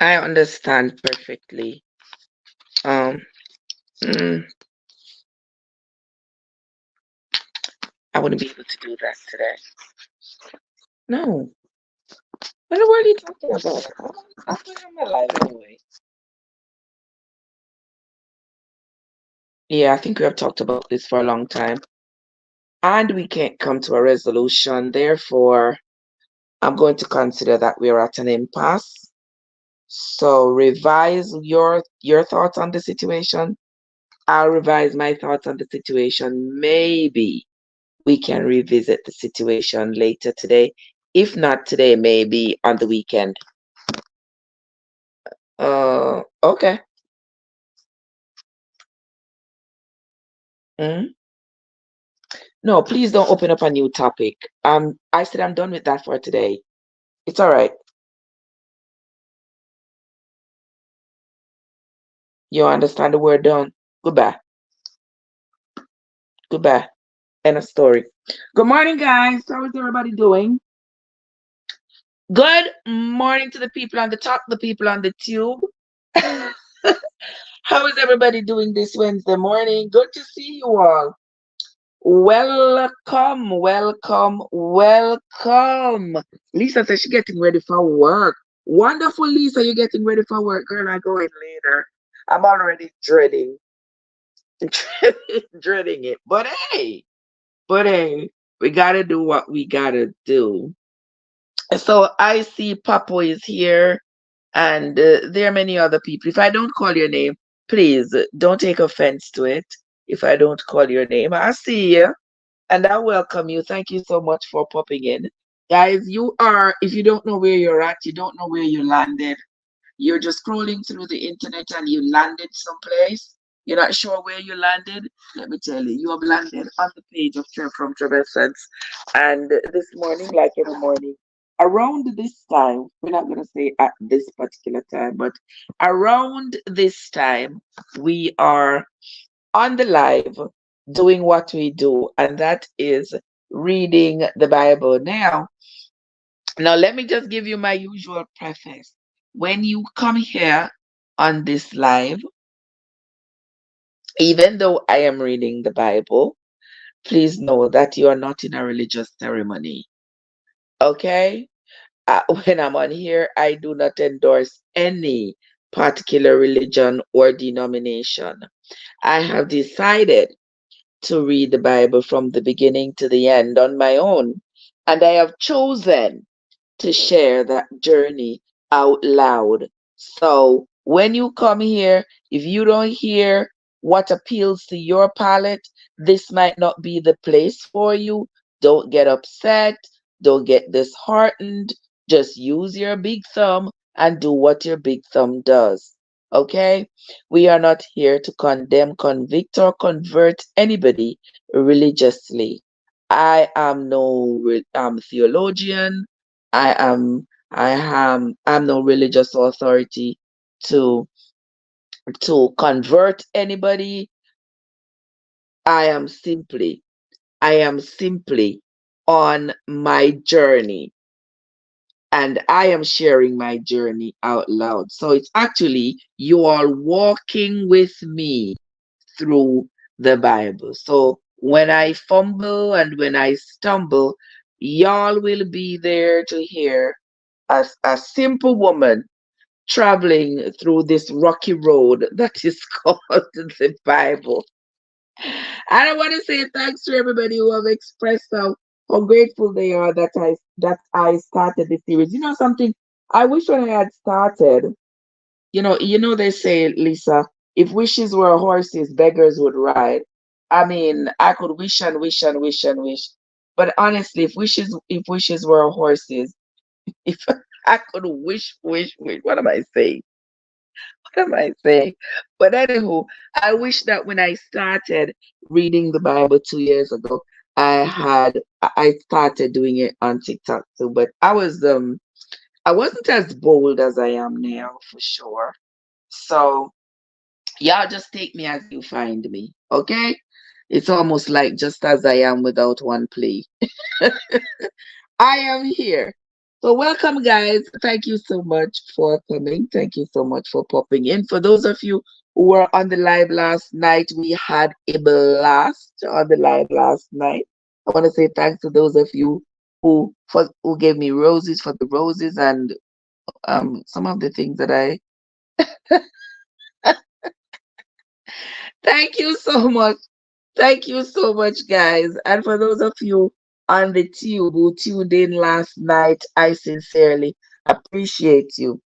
I understand perfectly. Um, mm, I wouldn't be able to do that today. No. What the world are you talking about? I'm doing my life anyway. Yeah, I think we have talked about this for a long time. And we can't come to a resolution. Therefore, I'm going to consider that we're at an impasse. So revise your thoughts on the situation. I'll revise my thoughts on the situation. Maybe we can revisit the situation later today. If not today, maybe on the weekend. Okay. Mhm. No, please don't open up a new topic. I said I'm done with that for today. It's all right. You understand the word done. Goodbye. Goodbye. End of story. Good morning, guys. How is everybody doing? Good morning to the people on the top, the people on the tube. How is everybody doing this Wednesday morning? Good to see you all. Welcome, welcome, welcome. Lisa says she's getting ready for work. Wonderful, Lisa. You're getting ready for work. Girl, I go in later. I'm already dreading, dreading it. But hey, we gotta do what we gotta do. So I see Papo is here, and there are many other people. If I don't call your name, please don't take offense to it. If I don't call your name, I see you. And I welcome you. Thank you so much for popping in. Guys, if you don't know where you're at, you don't know where you landed, you're just scrolling through the internet and you landed someplace. You're not sure where you landed. Let me tell you, you have landed on the page of From Traversins. And this morning, like every morning, around this time, we're not going to say at this particular time, but around this time, we are on the live doing what we do, and that is reading the Bible. Now let me just give you my usual preface. When you come here on this live, even though I am reading the Bible, please know that you are not in a religious ceremony. Okay? When I'm on here, I do not endorse any particular religion or denomination. I have decided to read the Bible from the beginning to the end on my own. And I have chosen to share that journey out loud. So when you come here, if you don't hear what appeals to your palate, this might not be the place for you. Don't get upset. Don't get disheartened. Just use your big thumb and do what your big thumb does. Okay? We are not here to condemn, convict, or convert anybody religiously. I am no theologian. I'm no religious authority to convert anybody. I am simply I am simply on my journey, and I am sharing my journey out loud. So it's actually you all walking with me through the Bible. So when I fumble and when I stumble, y'all will be there to hear a simple woman traveling through this rocky road that is called the Bible. And I want to say thanks to everybody who have expressed how grateful they are that I started this series. You know something? I wish when I had started, you know they say, Lisa, if wishes were horses, beggars would ride. I mean, I could wish and wish and wish and wish. But honestly, if wishes were horses, if I could wish, what am I saying? What am I saying? But anywho, I wish that when I started reading the Bible 2 years ago, I started doing it on TikTok too. But I wasn't as bold as I am now for sure. So y'all just take me as you find me, okay? It's almost like just as I am without one plea. I am here. So, welcome, guys. Thank you so much for coming. Thank you so much for popping in. For those of you who were on the live last night, we had a blast on the live last night. I want to say thanks to those of you who gave me roses for the roses and some of the things that I thank you so much. Thank you so much, guys. And for those of you on the tube who tuned in last night, I sincerely appreciate you.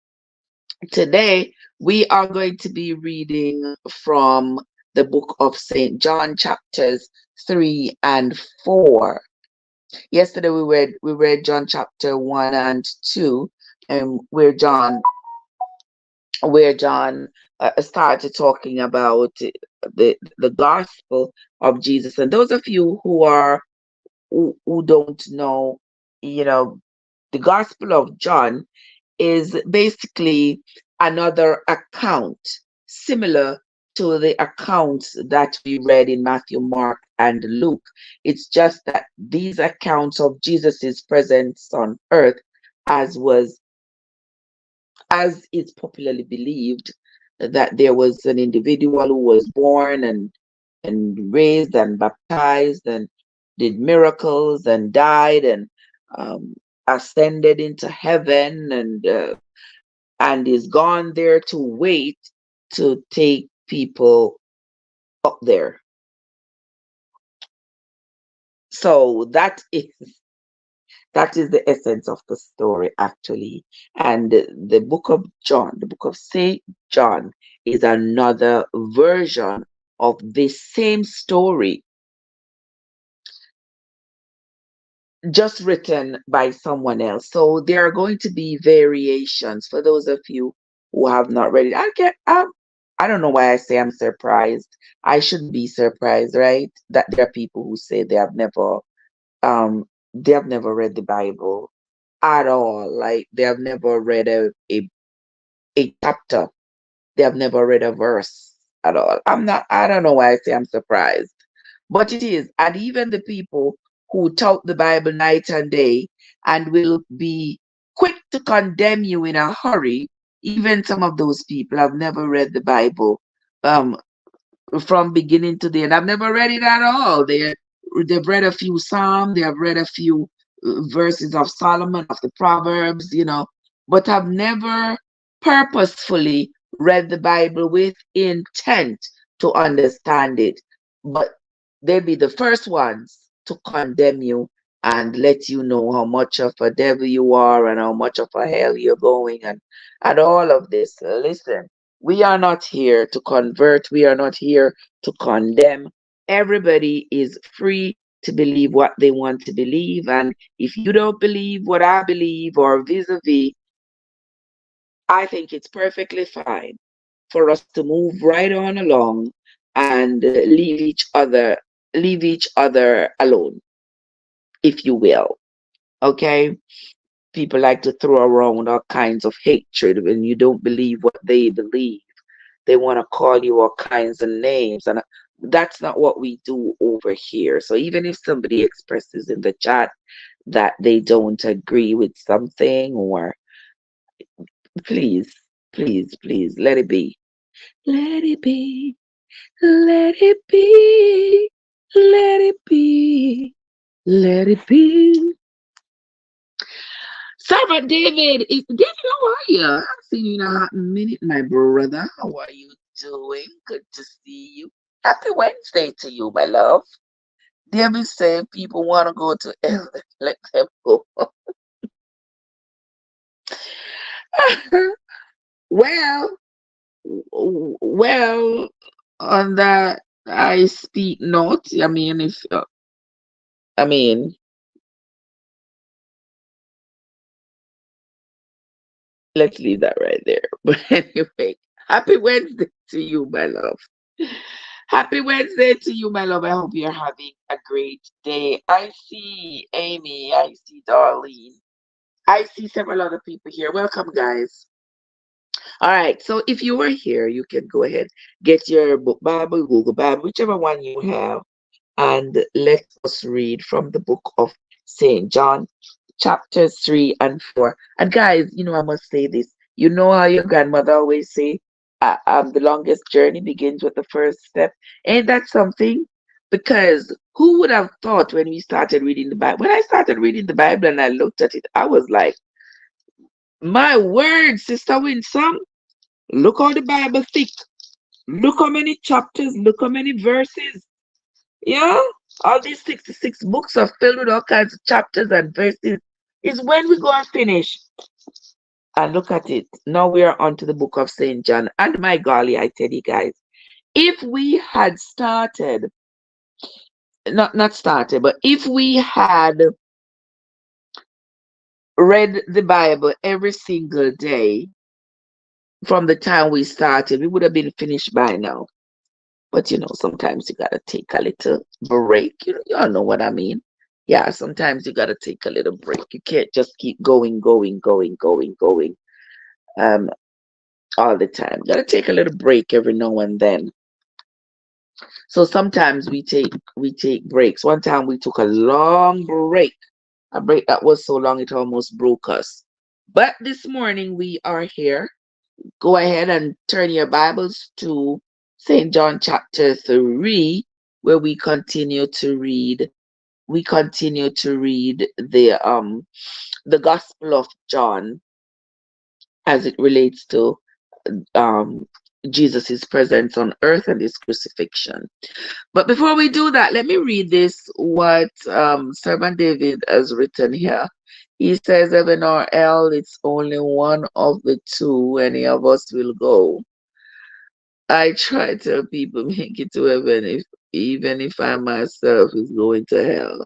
Today, we are going to be reading from the book of St. John, chapters 3 and 4. Yesterday, we read John chapter 1 and 2, and where John started talking about the gospel of Jesus. And those of you who don't know, you know, the gospel of John is basically another account similar to the accounts that we read in Matthew, Mark, and Luke. It's just that these accounts of Jesus's presence on earth, as was as is popularly believed, that there was an individual who was born and raised and baptized and did miracles and died and um, ascended into heaven and is gone there to wait to take people up there. So that is the essence of the story, actually. And the book of John, the book of St. John, is another version of this same story, just written by someone else. So there are going to be variations for those of you who have not read it. I don't know why I say I'm surprised. I shouldn't be surprised, right? That there are people who say um they have never read the Bible at all. Like they have never read a chapter. They have never read a verse at all. I don't know why I say I'm surprised. But it is. And even the people who tout the Bible night and day and will be quick to condemn you in a hurry, even some of those people have never read the Bible um, from beginning to the end. I've never read it at all. They've read a few Psalms, they have read a few verses of Solomon, of the Proverbs, but have never purposefully read the Bible with intent to understand it. But they'll be the first ones to condemn you and let you know how much of a devil you are and how much of a hell you're going and all of this. Listen, we are not here to convert. We are not here to condemn. Everybody is free to believe what they want to believe. And if you don't believe what I believe or vis-a-vis, I think it's perfectly fine for us to move right on along and leave each other alone, if you will. Okay? People like to throw around all kinds of hatred when you don't believe what they believe. They want to call you all kinds of names, and that's not what we do over here. So even if somebody expresses in the chat that they don't agree with something, or please, please, please, let it be. Let it be. Let it be. Let it be. Let it be. Servant David, how are you? I haven't seen you in a hot minute, my brother. How are you doing? Good to see you. Happy Wednesday to you, my love. David said people want to go to hell. Let them go. Well, well, on that I speak not. I mean, let's leave that right there. But anyway, happy Wednesday to you, my love. Happy Wednesday to you, my love. I hope you're having a great day. I see Amy. I see Darlene. I see several other people here. Welcome, guys. All right. So if you were here, you can go ahead, get your book Bible, Google Bible, whichever one you have, and let us read from the book of St. John, chapters 3 and 4. And guys, I must say this. You know how your grandmother always say, the longest journey begins with the first step. Ain't that something? Because who would have thought when we started reading the Bible? When I started reading the Bible and I looked at it, I was like, my word, Sister Winsome, look how the Bible thick. Look how many chapters, look how many verses. Yeah, all these 66 books are filled with all kinds of chapters and verses. Is when we go and finish and look at it. Now we are on to the book of St. John. And my golly, I tell you guys, if we had started, not started, but if we had read the Bible every single day from the time we started, we would have been finished by now. But sometimes you gotta take a little break. You all know what I mean. Yeah, sometimes you gotta take a little break. You can't just keep going um all the time. You gotta take a little break every now and then. So sometimes we take breaks. One time we took a long break, a break that was so long it almost broke us. But this morning we are here. Go ahead and turn your Bibles to St. John chapter 3, where we continue to read the Gospel of John as it relates to um Jesus' presence on earth and his crucifixion. But before we do that, let me read this what Servant David has written here. He says, heaven or hell, it's only one of the two. Any of us will go. I try to tell people make it to heaven if even if I myself is going to hell.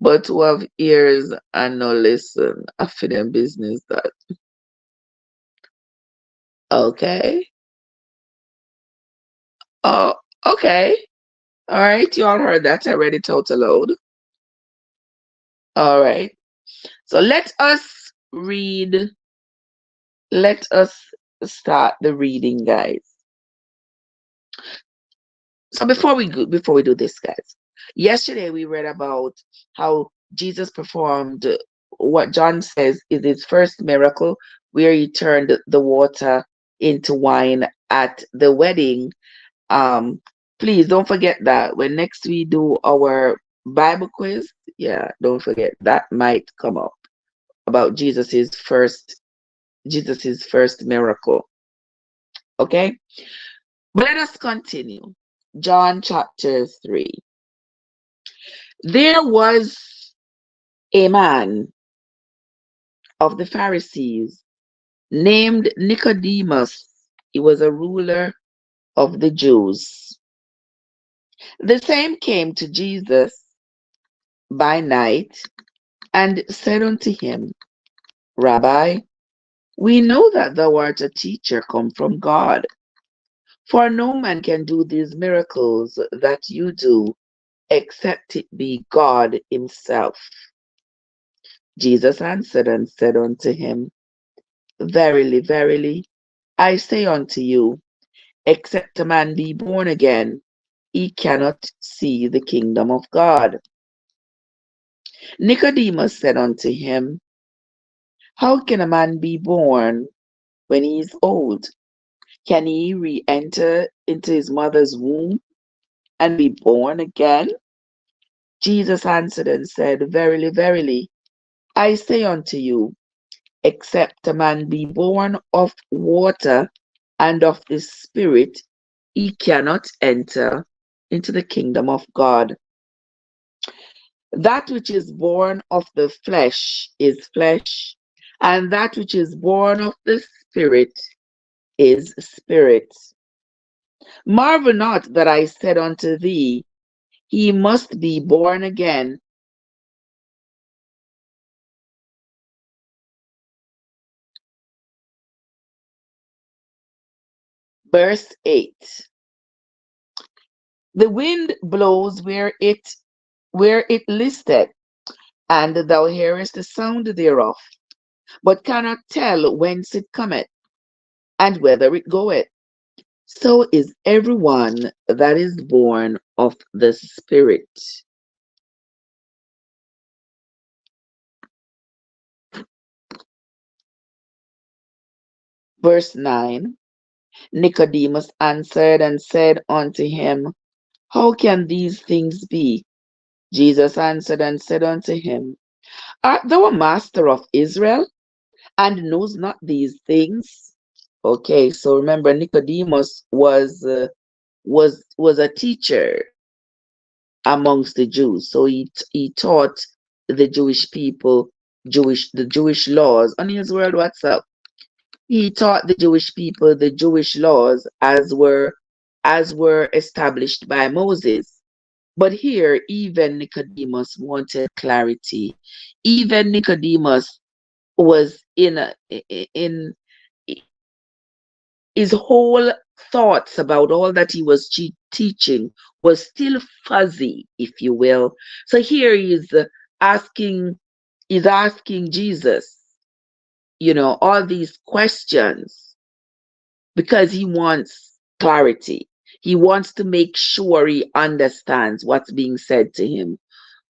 But who have ears and no listen, I feel them business that. Okay. Oh, okay. All right. You all heard that. I read it out aloud. All right. So read. Let us start the reading, guys. So before we do this, guys, yesterday we read about how Jesus performed what John says is his first miracle, where he turned the water into wine at the wedding. Um, Please don't forget that when next we do our Bible quiz, yeah, don't forget that might come up about Jesus's first miracle. Okay, but let us continue. John chapter 3. There was a man of the Pharisees named Nicodemus. He was a ruler of the Jews. The same came to Jesus by night and said unto him, Rabbi, we know that thou art a teacher come from God, for no man can do these miracles that you do, except it be God himself. Jesus answered and said unto him, Verily, verily, I say unto you, except a man be born again, he cannot see the kingdom of God. Nicodemus said unto him, How can a man be born when he is old? Can he re enter into his mother's womb and be born again? Jesus answered and said, Verily, verily, I say unto you, except a man be born of water and of the Spirit, he cannot enter into the kingdom of God. That which is born of the flesh is flesh, and that which is born of the Spirit is spirit. Marvel not that I said unto thee, he must be born again. Verse 8. The wind blows where it listeth, and thou hearest the sound thereof, but cannot tell whence it cometh, and whither it goeth. So is everyone that is born of the Spirit. Verse 9. Nicodemus answered and said unto him, How can these things be? Jesus answered and said unto him, Art thou a master of Israel, and knows not these things? Okay, so remember Nicodemus was a teacher amongst the Jews. So he taught the Jewish people the Jewish laws on his word WhatsApp. He taught the Jewish people the Jewish laws as were established by Moses. But here, even Nicodemus wanted clarity. Even Nicodemus was in his whole thoughts about all that he was teaching was still fuzzy, if you will. So here asking, he's asking Jesus, all these questions because he wants clarity. He wants to make sure he understands what's being said to him.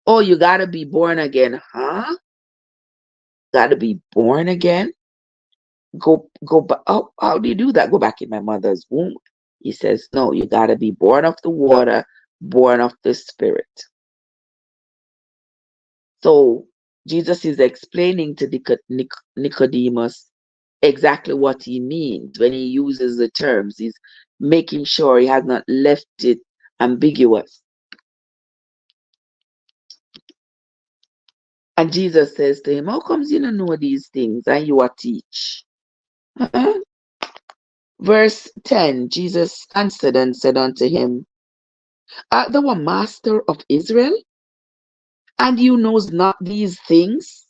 Oh, you got to be born again, huh? Got to be born again? Go back. Oh, how do you do that? Go back in my mother's womb. He says, no, you got to be born of the water, born of the spirit. So Jesus is explaining to Nicodemus exactly what he means when he uses the terms. He's making sure he has not left it ambiguous. And Jesus says to him, How comes you don't know these things and you are teach? Uh-uh. Verse 10, Jesus answered and said unto him, Art thou a master of Israel, and you knows not these things?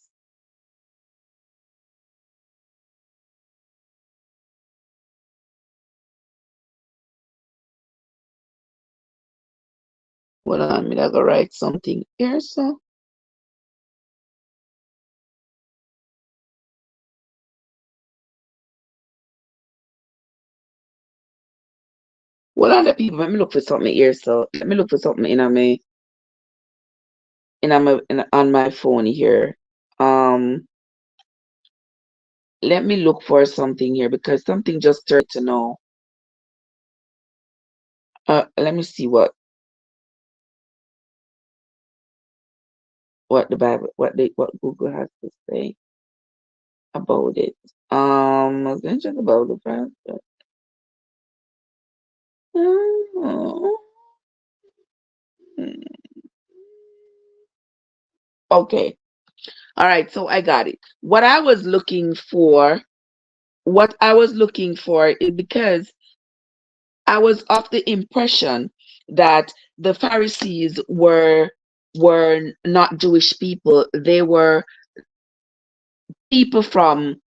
Well, I'm going to write something here, so. Well, other people, let me look for something here, so let me look for something on my phone here. Let me look for something here because something just turned to know. Let me see what the Bible, what Google has to say about it. I was mentioned about the fact that. Okay. All right. So I got it. What I was looking for is because I was of the impression that the Pharisees were not Jewish people. They were people from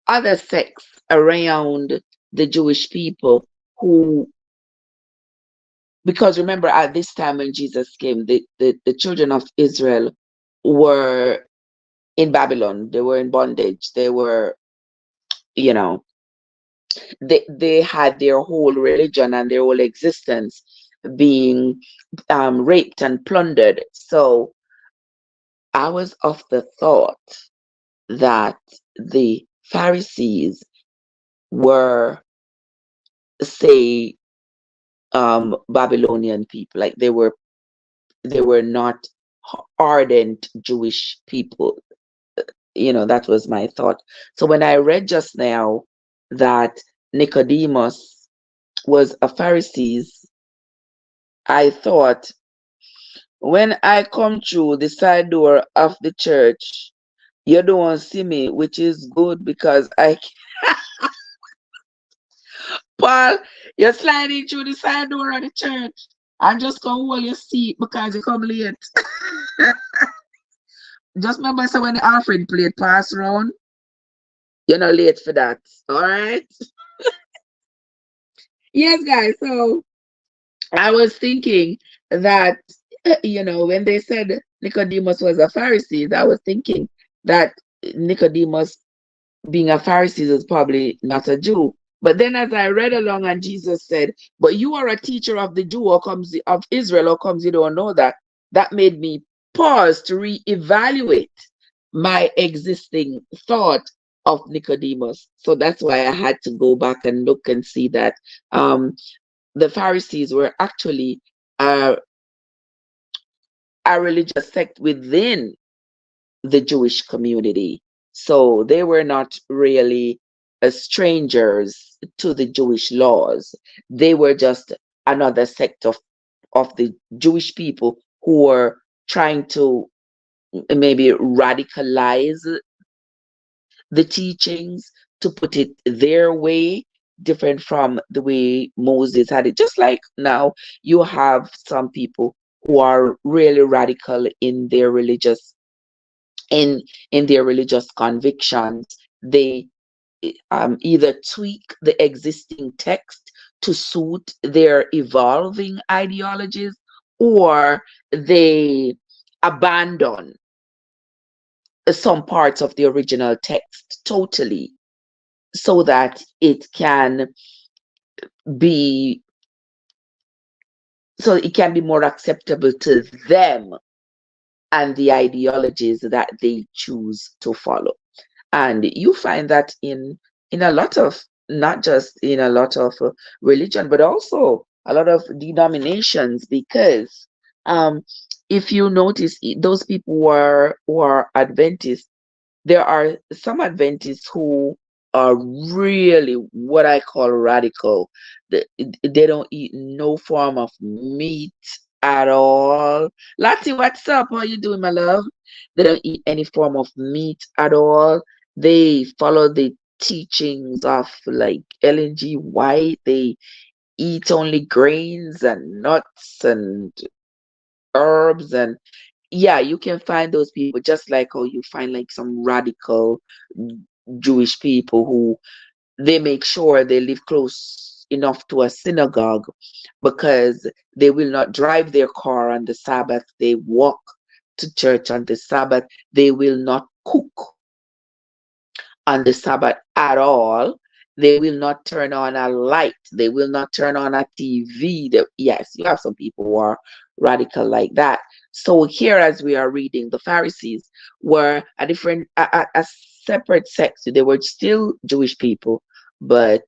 other sects around the Jewish people who, because remember at this time when Jesus came, the children of Israel were in Babylon. They were in bondage. They were, you know, they had their whole religion and their whole existence being raped and plundered. So I was of the thought that the Pharisees were, say, Babylonian people, like they were not ardent Jewish people. That was my thought. So when I read just now that Nicodemus was a Pharisee, I thought, when I come through the side door of the church, you don't see me, which is good because Paul, you're sliding through the side door of the church. I'm just gonna hold your seat because you come late. Just remember, so when the offering plate pass around, you're not late for that. All right. Yes, guys. So I was thinking that, when they said Nicodemus was a Pharisee, I was thinking that Nicodemus, being a Pharisee, is probably not a Jew. But then as I read along and Jesus said, But you are a teacher of the Jew, or comes of Israel, or comes you don't know that made me pause to reevaluate my existing thought of Nicodemus. So that's why I had to go back and look and see that um, the Pharisees were actually uh, a religious sect within the Jewish community. So they were not really strangers to the Jewish laws. They were just another sect of the Jewish people who were trying to maybe radicalize the teachings to put it their way, different from the way Moses had it. Just like now, you have some people who are really radical in in their religious convictions. They either tweak the existing text to suit their evolving ideologies, or they abandon some parts of the original text totally so that it can be more acceptable to them and the ideologies that they choose to follow. And you find that in a lot of, not just in a lot of religion, but also a lot of denominations, because um if you notice, those people who are Adventists, there are some Adventists who are really what I call radical. They don't eat no form of meat at all. Lottie, what's up? How you doing, my love? They don't eat any form of meat at all. They follow the teachings of like Ellen G. White. They eat only grains and nuts and herbs, and yeah, you can find those people just like how you find like some radical Jewish people who they make sure they live close enough to a synagogue because they will not drive their car on the Sabbath. They walk to church on the Sabbath. They will not cook on the Sabbath at all. They will not turn on a light. They will not turn on a TV. Yes, you have some people who are radical like that. So here, as we are reading, the Pharisees were a different, a separate sect. They were still Jewish people, but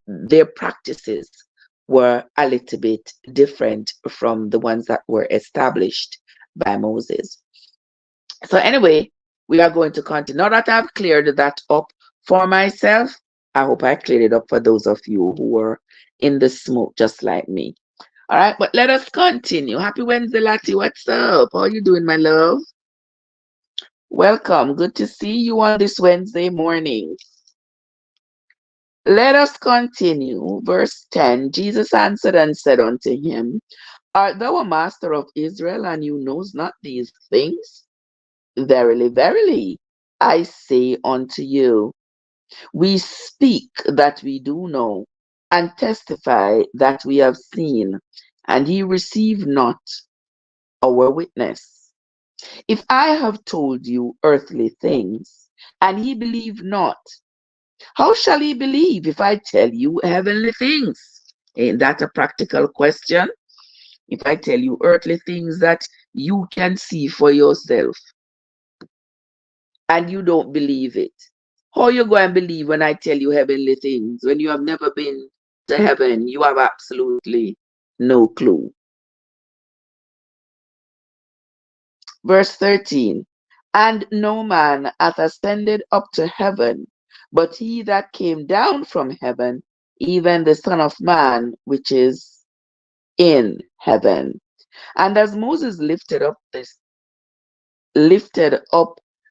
their practices were a little bit different from the ones that were established by Moses. So anyway, we are going to continue. Now that I've cleared that up for myself, I hope I cleared it up for those of you who were in the smoke just like me. All right, but let us continue. Happy Wednesday, Lottie. What's up? How are you doing, my love? Welcome. Good to see you on this Wednesday morning. Let us continue. Verse 10. Jesus answered and said unto him, Art thou a master of Israel, and you knows not these things? Verily, verily, I say unto you, we speak that we do know, and testify that we have seen, and ye receive not our witness. If I have told you earthly things, and ye believe not, how shall ye believe if I tell you heavenly things? Ain't that a practical question? If I tell you earthly things that you can see for yourself, and you don't believe it, how you go and believe when I tell you heavenly things? When you have never been to heaven, you have absolutely no clue. Verse 13. And no man hath ascended up to heaven, but he that came down from heaven, even the Son of Man, which is in heaven. And as Moses lifted up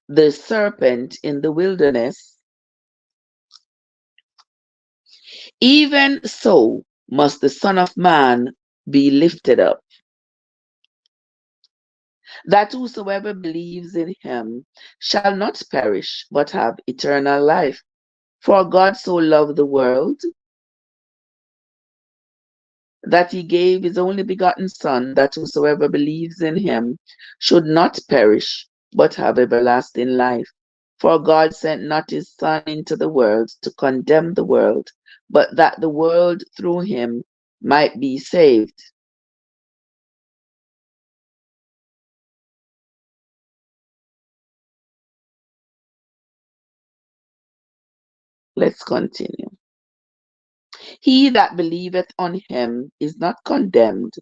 the serpent in the wilderness, even so must the Son of Man be lifted up, that whosoever believes in him shall not perish, but have eternal life. For God so loved the world that he gave his only begotten Son, that whosoever believes in him should not perish, but have everlasting life. For God sent not his Son into the world to condemn the world, but that the world through him might be saved. Let's continue. He that believeth on him is not condemned,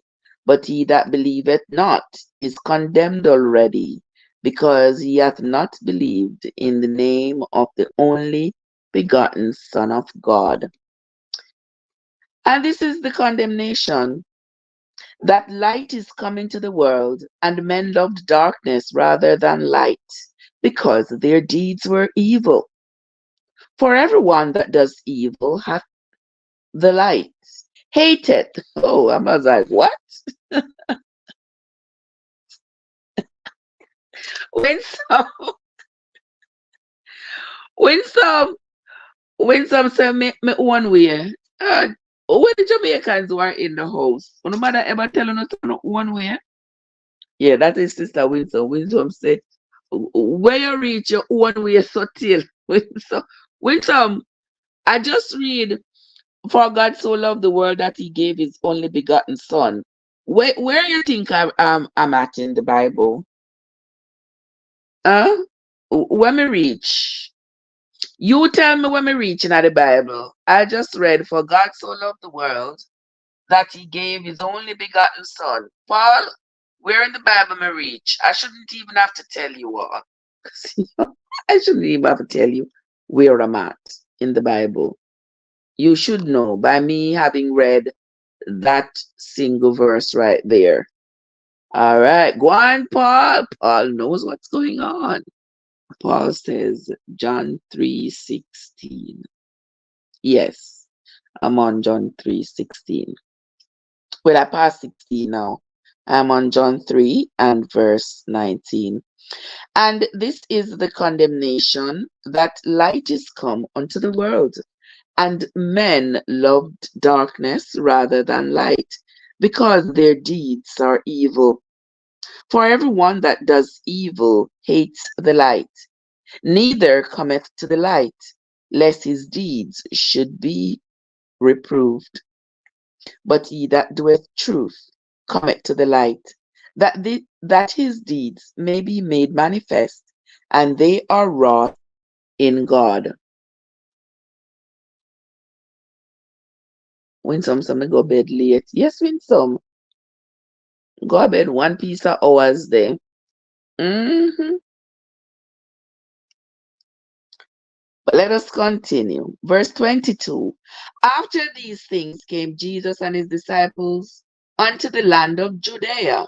but he that believeth not is condemned already, because he hath not believed in the name of the only begotten Son of God. And this is the condemnation, that light is come into the world, and men loved darkness rather than light, because their deeds were evil. For everyone that does evil hath the light, hateth. Oh, I was like, what? When some, when some, when some say me one way, when the Jamaicans were in the house, no matter ever telling us one way. Yeah, that is Sister Winsome. Winsome said, where you reach your own way so till. Winsome, Winsome, I just read, for God so loved the world that he gave his only begotten son. Where you think I'm at in the Bible? Huh? When me reach? You tell me when me reaching at the Bible. I just read, for God so loved the world that he gave his only begotten son. Paul, where in the Bible me reach? I shouldn't even have to tell you what. I shouldn't even have to tell you where I'm at in the Bible. You should know by me having read that single verse right there. All right, go on, Paul. Paul knows what's going on. Paul says, John 3:16. Yes, I'm on John 3:16. Well, I passed 16 now. I'm on John 3 and verse 19. And this is the condemnation, that light is come unto the world, and men loved darkness rather than light, because their deeds are evil. For everyone that does evil hates the light, neither cometh to the light, lest his deeds should be reproved. But he that doeth truth cometh to the light, that his deeds may be made manifest, and they are wrought in God. Winsome, some go bed late. Yes, Winsome, go bed one piece of hours there. hmm But let us continue. Verse 22. After these things came Jesus and his disciples unto the land of Judea,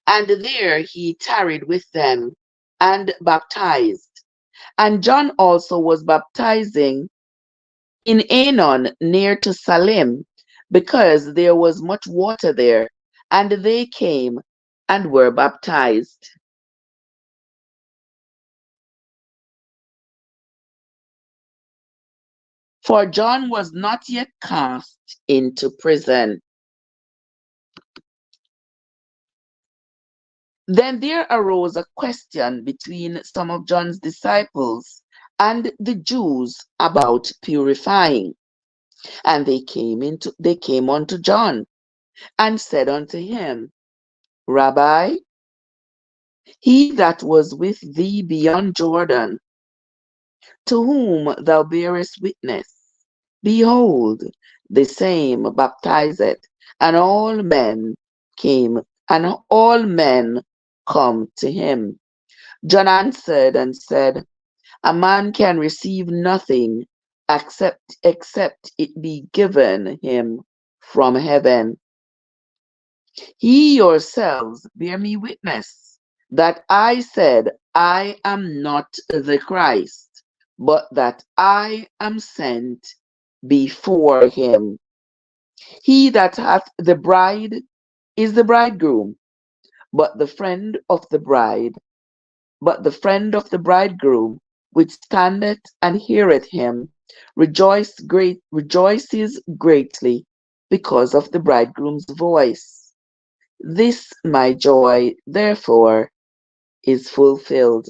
and there he tarried with them and baptized. And John also was baptizing in Aenon near to Salim, because there was much water there, and they came and were baptized. For John was not yet cast into prison. Then there arose a question between some of John's disciples and the Jews about purifying. And they came unto John and said unto him, Rabbi, he that was with thee beyond Jordan, to whom thou bearest witness, behold, the same baptizeth, and came, all men come to him. John answered and said, a man can receive nothing except it be given him from heaven. Ye yourselves bear me witness that I said, I am not the Christ, but that I am sent before him. He that hath the bride is the bridegroom, but the friend of the bride, but the friend of the bridegroom, which standeth and heareth him, rejoices greatly because of the bridegroom's voice. This my joy, therefore, is fulfilled.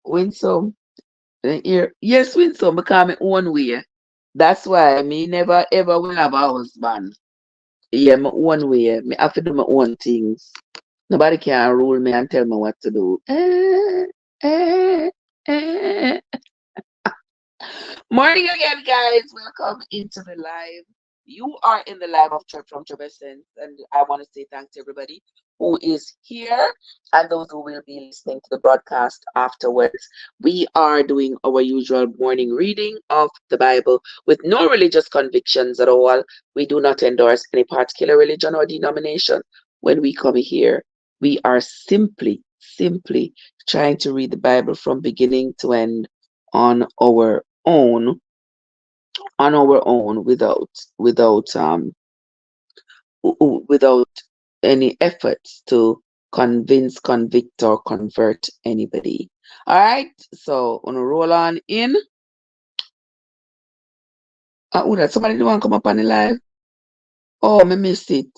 Winsome, here, yes, Winsome, become my own way. That's why me never ever will have a husband. Yeah, my own way. Me have to do my own things. Nobody can rule me and tell me what to do. Eh, eh. Morning again, guys. Welcome into the live. You are in the live of Church from Essence, and I want to say thanks to everybody who is here and those who will be listening to the broadcast afterwards. We are doing our usual morning reading of the Bible with no religious convictions at all. We do not endorse any particular religion or denomination. When we come here, we are simply trying to read the Bible from beginning to end on our own without any efforts to convince, convict, or convert anybody. All right, so on a roll on in. That somebody do want to come up on the live? Oh, me missed it.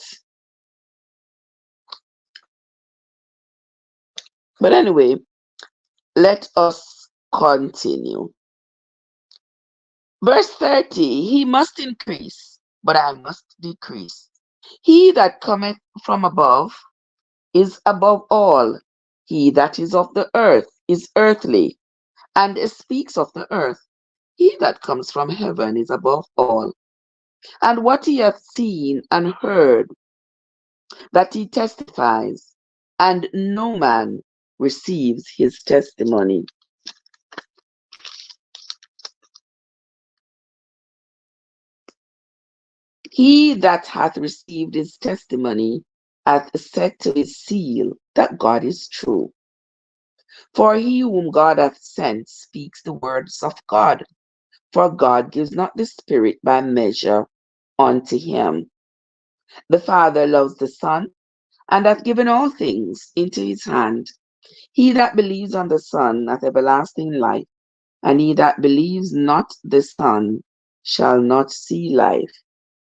But anyway, let us continue. Verse 30, he must increase, but I must decrease. He that cometh from above is above all. He that is of the earth is earthly, and speaks of the earth. He that comes from heaven is above all. And what he hath seen and heard, that he testifies, and no man receives his testimony. He that hath received his testimony hath set to his seal that God is true. For he whom God hath sent speaks the words of God. For God gives not the Spirit by measure unto him. The Father loves the Son, and hath given all things into his hand. He that believes on the Son hath everlasting life, and he that believes not the Son shall not see life,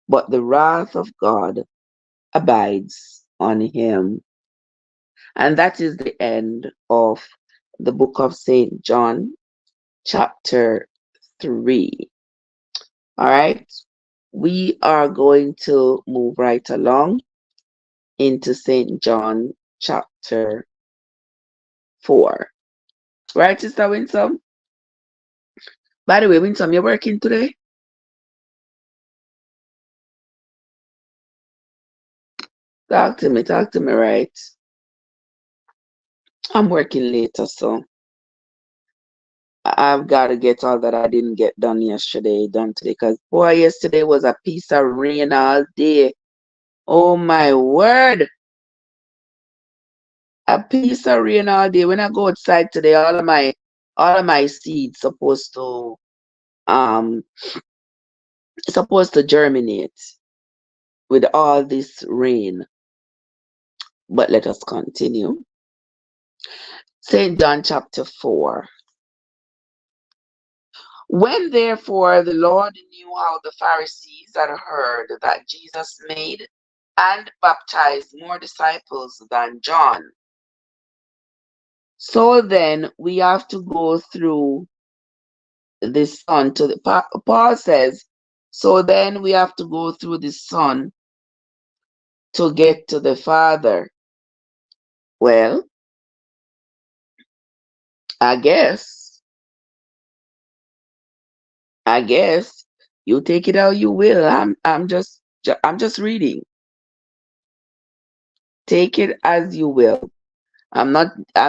but the wrath of God abides on him. And that is the end of the book of St. John, chapter 3. All right, we are going to move right along into St. John, chapter 4. Right, Sister Winsome? By the way, Winsome, you're working today? Talk to me, right? I'm working later, so I've got to get all that I didn't get done yesterday done today. Because, boy, yesterday was a piece of rain all day. Oh, my word. A piece of rain all day. When I go outside today, all of my seeds um supposed to germinate with all this rain. But let us continue. St. John chapter 4. When therefore the Lord knew how the Pharisees had heard that Jesus made and baptized more disciples than John, so then we have to go through the Son to the Paul says, so then we have to go through the Son to get to the Father. Well, I guess you take it how you will. I'm just reading. Take it as you will. I'm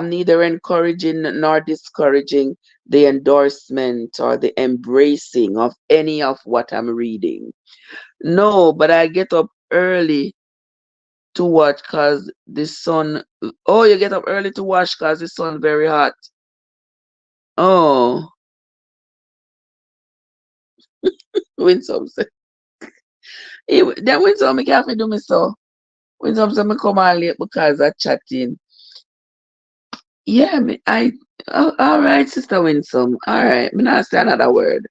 neither encouraging nor discouraging the endorsement or the embracing of any of what I'm reading. No, but I get up early to watch because the sun. Oh, you get up early to watch because the sun very hot. Oh, when some say, then when some me can't do me so. When some say me come on late because I chatting. Yeah, all right, Sister Winsome. All right, me not say another word.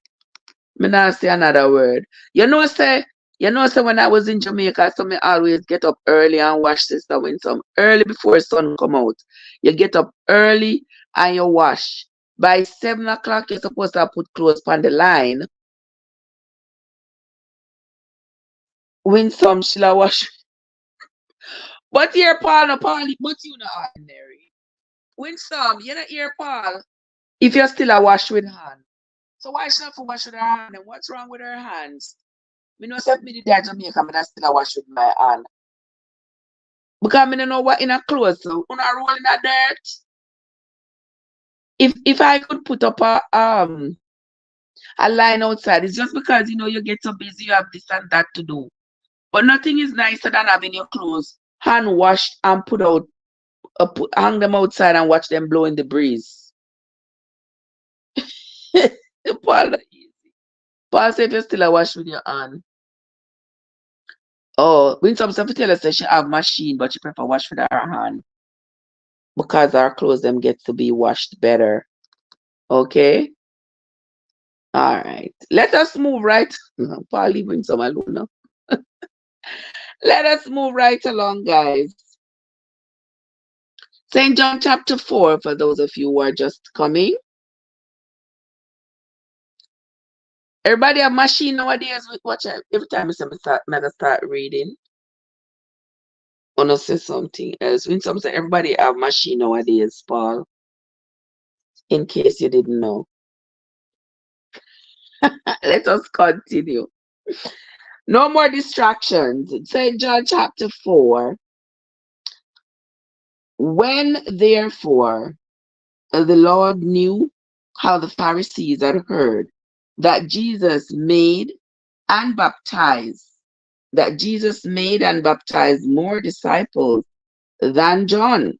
Me not say another word. You know, say when I was in Jamaica, so me always get up early and wash Sister Winsome. Early before sun come out. You get up early and you wash. By 7 o'clock, you're supposed to put clothes on the line. Winsome, she'll wash. But here, Paul, no, Paul, but you know ordinary. When some, you know, here, Paul, if you're still a wash with hand. So why should I have to wash with her hand? And what's wrong with her hands? Me know say me did that Jamaica, me that still a wash with my hand. Because me don't know what in a clothes. So when I roll in a dirt, if I could put up a line outside, it's just because you know you get so busy, you have this and that to do. But nothing is nicer than having your clothes hand washed and put out, hang them outside and watch them blow in the breeze. Paul, Paul said if you still a wash with your hand. Oh, when some stuff tell us that she have machine, but she prefer wash with her hand because our clothes them get to be washed better. Okay. All right. Let us move right. Paul, leaving some alone now. Let us move right along, guys. St. John chapter 4, for those of you who are just coming. Everybody have machine nowadays. Watch out. Every time I start reading, I want to say something else. When some say everybody have machine nowadays, Paul, in case you didn't know. Let us continue. No more distractions. St. John chapter 4. When therefore the Lord knew how the Pharisees had heard that and baptized, Jesus made and baptized more disciples than John,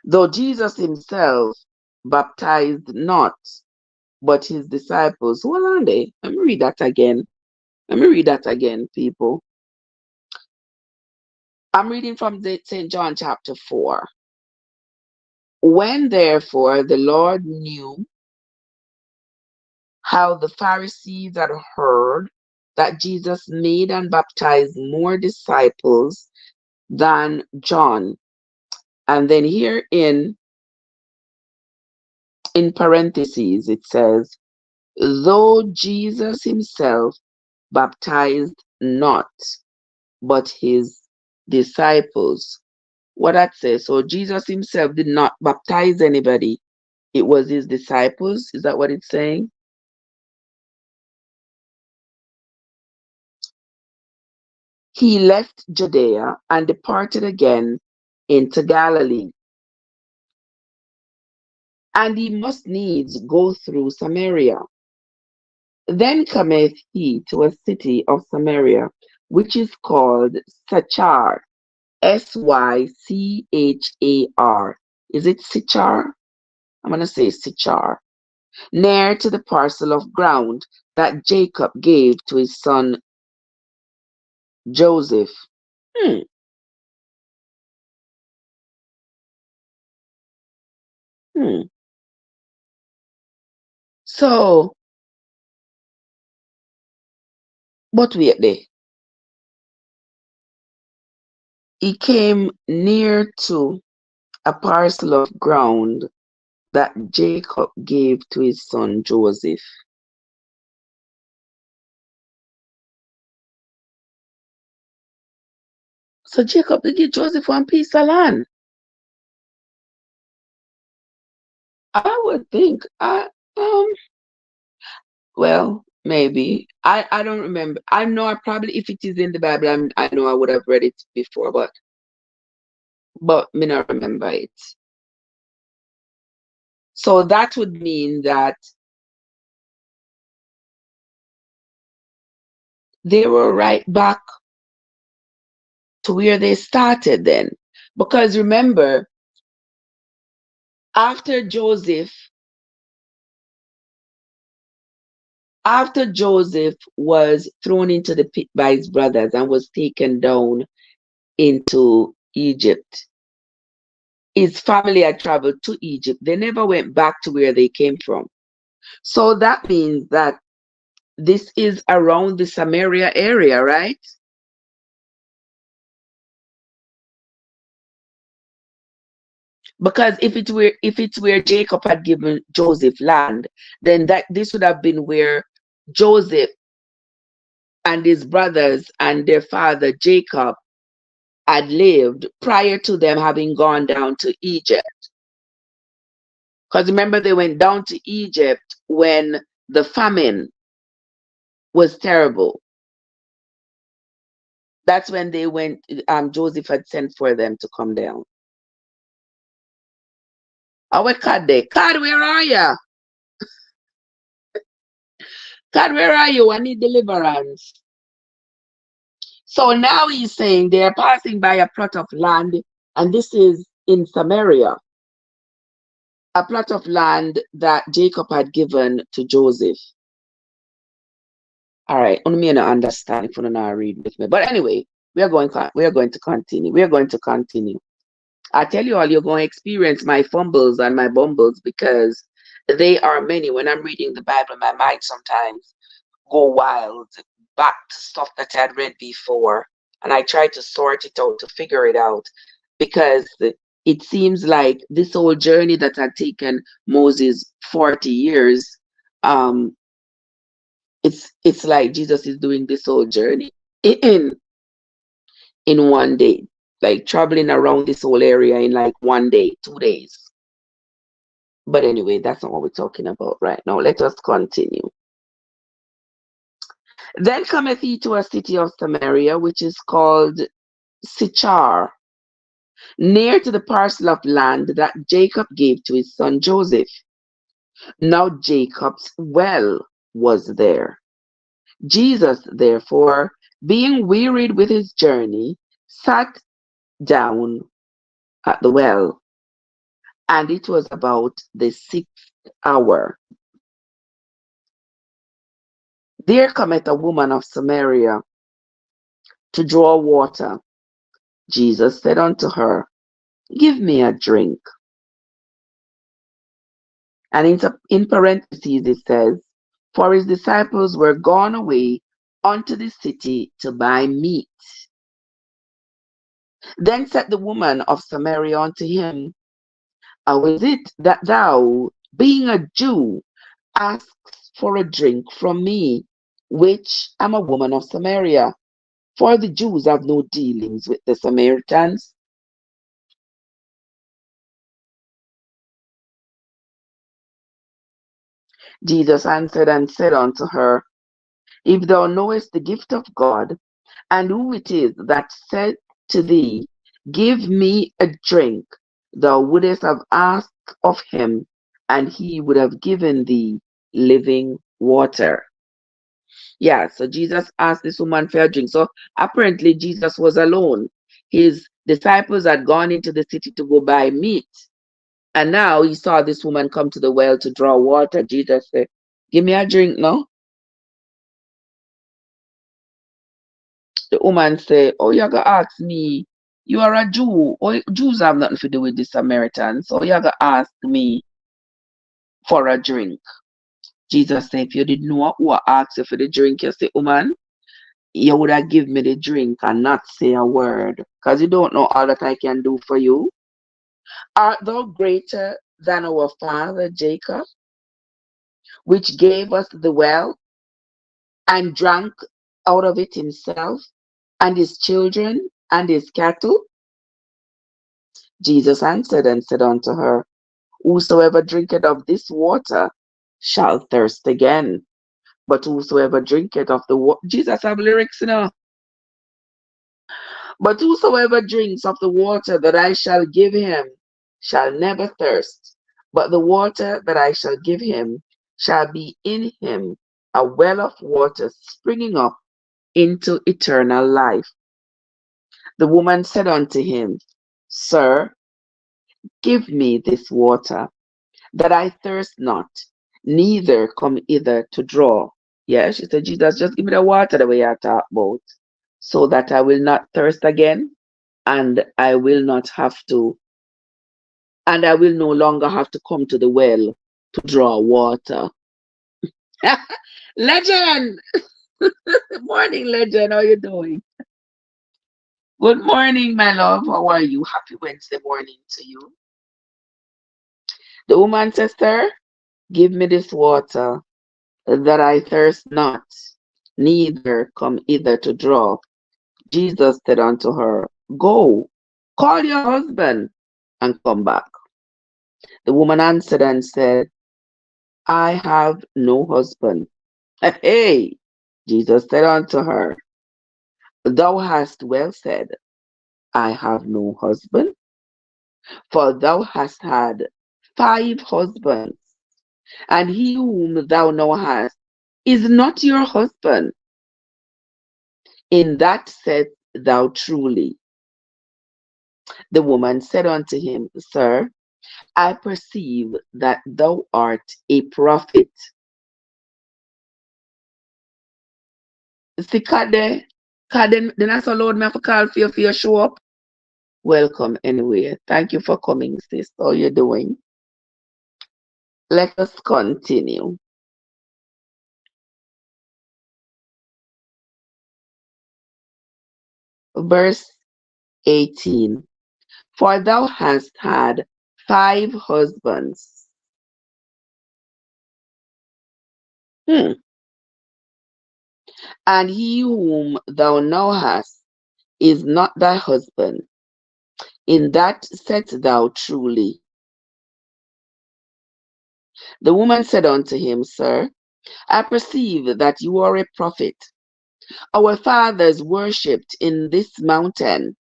though Jesus himself baptized not, but his disciples. Hold on there. Let me read that again. People. I'm reading from the St. John chapter 4. When therefore the Lord knew how the Pharisees had heard that Jesus made and baptized more disciples than John. And then here in parentheses it says, though Jesus himself baptized not, but his disciples. What that says, so Jesus himself did not baptize anybody. It was his disciples. Is that what it's saying? He left Judea and departed again into Galilee. And he must needs go through Samaria. Then cometh he to a city of Samaria, which is called Sychar, Sychar. Is it Sychar? I'm going to say Sychar. Near to the parcel of ground that Jacob gave to his son Joseph. Hmm. Hmm. So, but wait there. He came near to a parcel of ground that Jacob gave to his son Joseph. So Jacob did give Joseph one piece of land. I would think. Well, maybe. I don't remember. I know I probably if it is in the Bible, I know I would have read it before, but me not remember it. So that would mean that they were right back to where they started then. Because remember, after Joseph was thrown into the pit by his brothers and was taken down into Egypt, his family had traveled to Egypt. They never went back to where they came from. So that means that this is around the Samaria area, right? Because if it's where Jacob had given Joseph land, then that this would have been where Joseph and his brothers and their father Jacob had lived prior to them having gone down to Egypt. Because remember, they went down to Egypt when the famine was terrible. That's when they went, Joseph had sent for them to come down. Oh, where God they? God, where are you? God, where are you? I need deliverance. So now he's saying they are passing by a plot of land, and this is in Samaria, a plot of land that Jacob had given to Joseph. All right, only me not understand if you not read with me. But anyway, we are going to continue. We are going to continue. I tell you all, you're going to experience my fumbles and my bumbles because they are many. When I'm reading the Bible, my mind sometimes go wild back to stuff that I had read before, and I try to sort it out to figure it out because it seems like this whole journey that had taken Moses 40 years, um, it's like Jesus is doing this whole journey in in one day, like traveling around this whole area in like one day, 2 days. But anyway, that's not what we're talking about right now. Let us continue. Then cometh he to a city of Samaria, which is called Sychar, near to the parcel of land that Jacob gave to his son Joseph. Now Jacob's well was there. Jesus, therefore, being wearied with his journey, sat down at the well, and it was about the 6th hour. There cometh a woman of Samaria to draw water. Jesus said unto her, give me a drink. And in parentheses it says, for his disciples were gone away unto the city to buy meat. Then said the woman of Samaria unto him, how is it that thou, being a Jew, askest for a drink from me, which am a woman of Samaria? For the Jews have no dealings with the Samaritans. Jesus answered and said unto her, if thou knowest the gift of God, and who it is that said to thee, give me a drink, thou wouldest have asked of him, and he would have given thee living water. Yeah, so Jesus asked this woman for a drink. So apparently Jesus was alone. His disciples had gone into the city to go buy meat. And now he saw this woman come to the well to draw water. Jesus said, give me a drink now. The woman said, oh, you're going to ask me. You are a Jew. Oh, Jews have nothing to do with the Samaritans. So you're going to ask me for a drink. Jesus said, if you didn't know who asked you for the drink, you say, woman, you would have given me the drink and not say a word. Because you don't know all that I can do for you. Art thou greater than our father Jacob, which gave us the well and drank out of it himself, and his children, and his cattle? Jesus answered and said unto her, whosoever drinketh of this water shall thirst again. But whosoever drinketh of the water, Jesus have lyrics, you know. But whosoever drinks of the water that I shall give him shall never thirst. But the water that I shall give him shall be in him a well of water springing up into eternal life. The woman said unto him, Sir, give me this water, that I thirst not, neither come hither to draw. Yeah, she said, Jesus, just give me the water the way I talk about, so that I will not thirst again, and I will not have to, and I will no longer have to come to the well to draw water. Legend! Good morning, Legend. How you doing? Good morning, my love. How are you? Happy Wednesday morning to you. The woman says, Sir, give me this water, that I thirst not, neither come hither to draw. Jesus said unto her, Go, call your husband and come back. The woman answered and said, I have no husband. Hey, Jesus said unto her, Thou hast well said, I have no husband, for thou hast had 5 husbands, and he whom thou now hast is not your husband. In that saidst thou truly. The woman said unto him, Sir, I perceive that thou art a prophet. See, then I saw Lord me have to call for you show up. Welcome anyway. Thank you for coming, sis. How you doing? Let us continue. Verse 18. For thou hast had 5 husbands. Hmm. And he whom thou now hast is not thy husband. In that saidst thou truly. The woman said unto him, Sir, I perceive that you are a prophet. Our fathers worshipped in this mountain,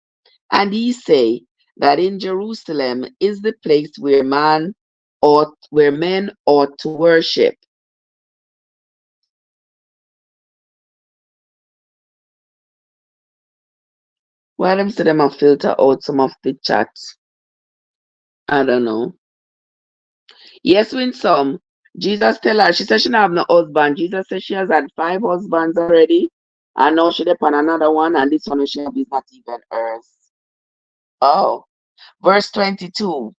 and ye say that in Jerusalem is the place where men ought to worship. Why them say them a filter out some of the chat? I don't know. Yes, win some. Jesus tell her, she said she don't have no husband. Jesus said she has had 5 husbands already. And now she depend on another one, and this one she have is not even hers. Oh, verse 22.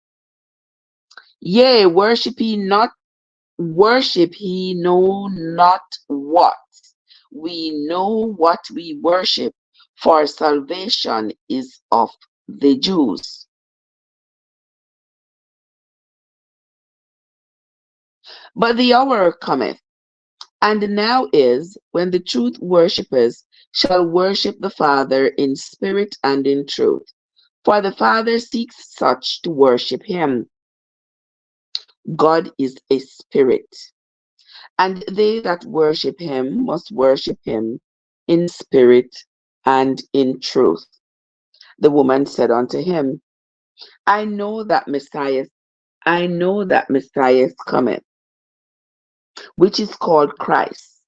Yea, worship he know not what. We know what we worship, for salvation is of the Jews. But the hour cometh, and now is, when the truth worshippers shall worship the Father in spirit and in truth. For the Father seeks such to worship him. God is a spirit, and they that worship him must worship him in spirit and in truth. The woman said unto him, I know that Messiah cometh, which is called Christ.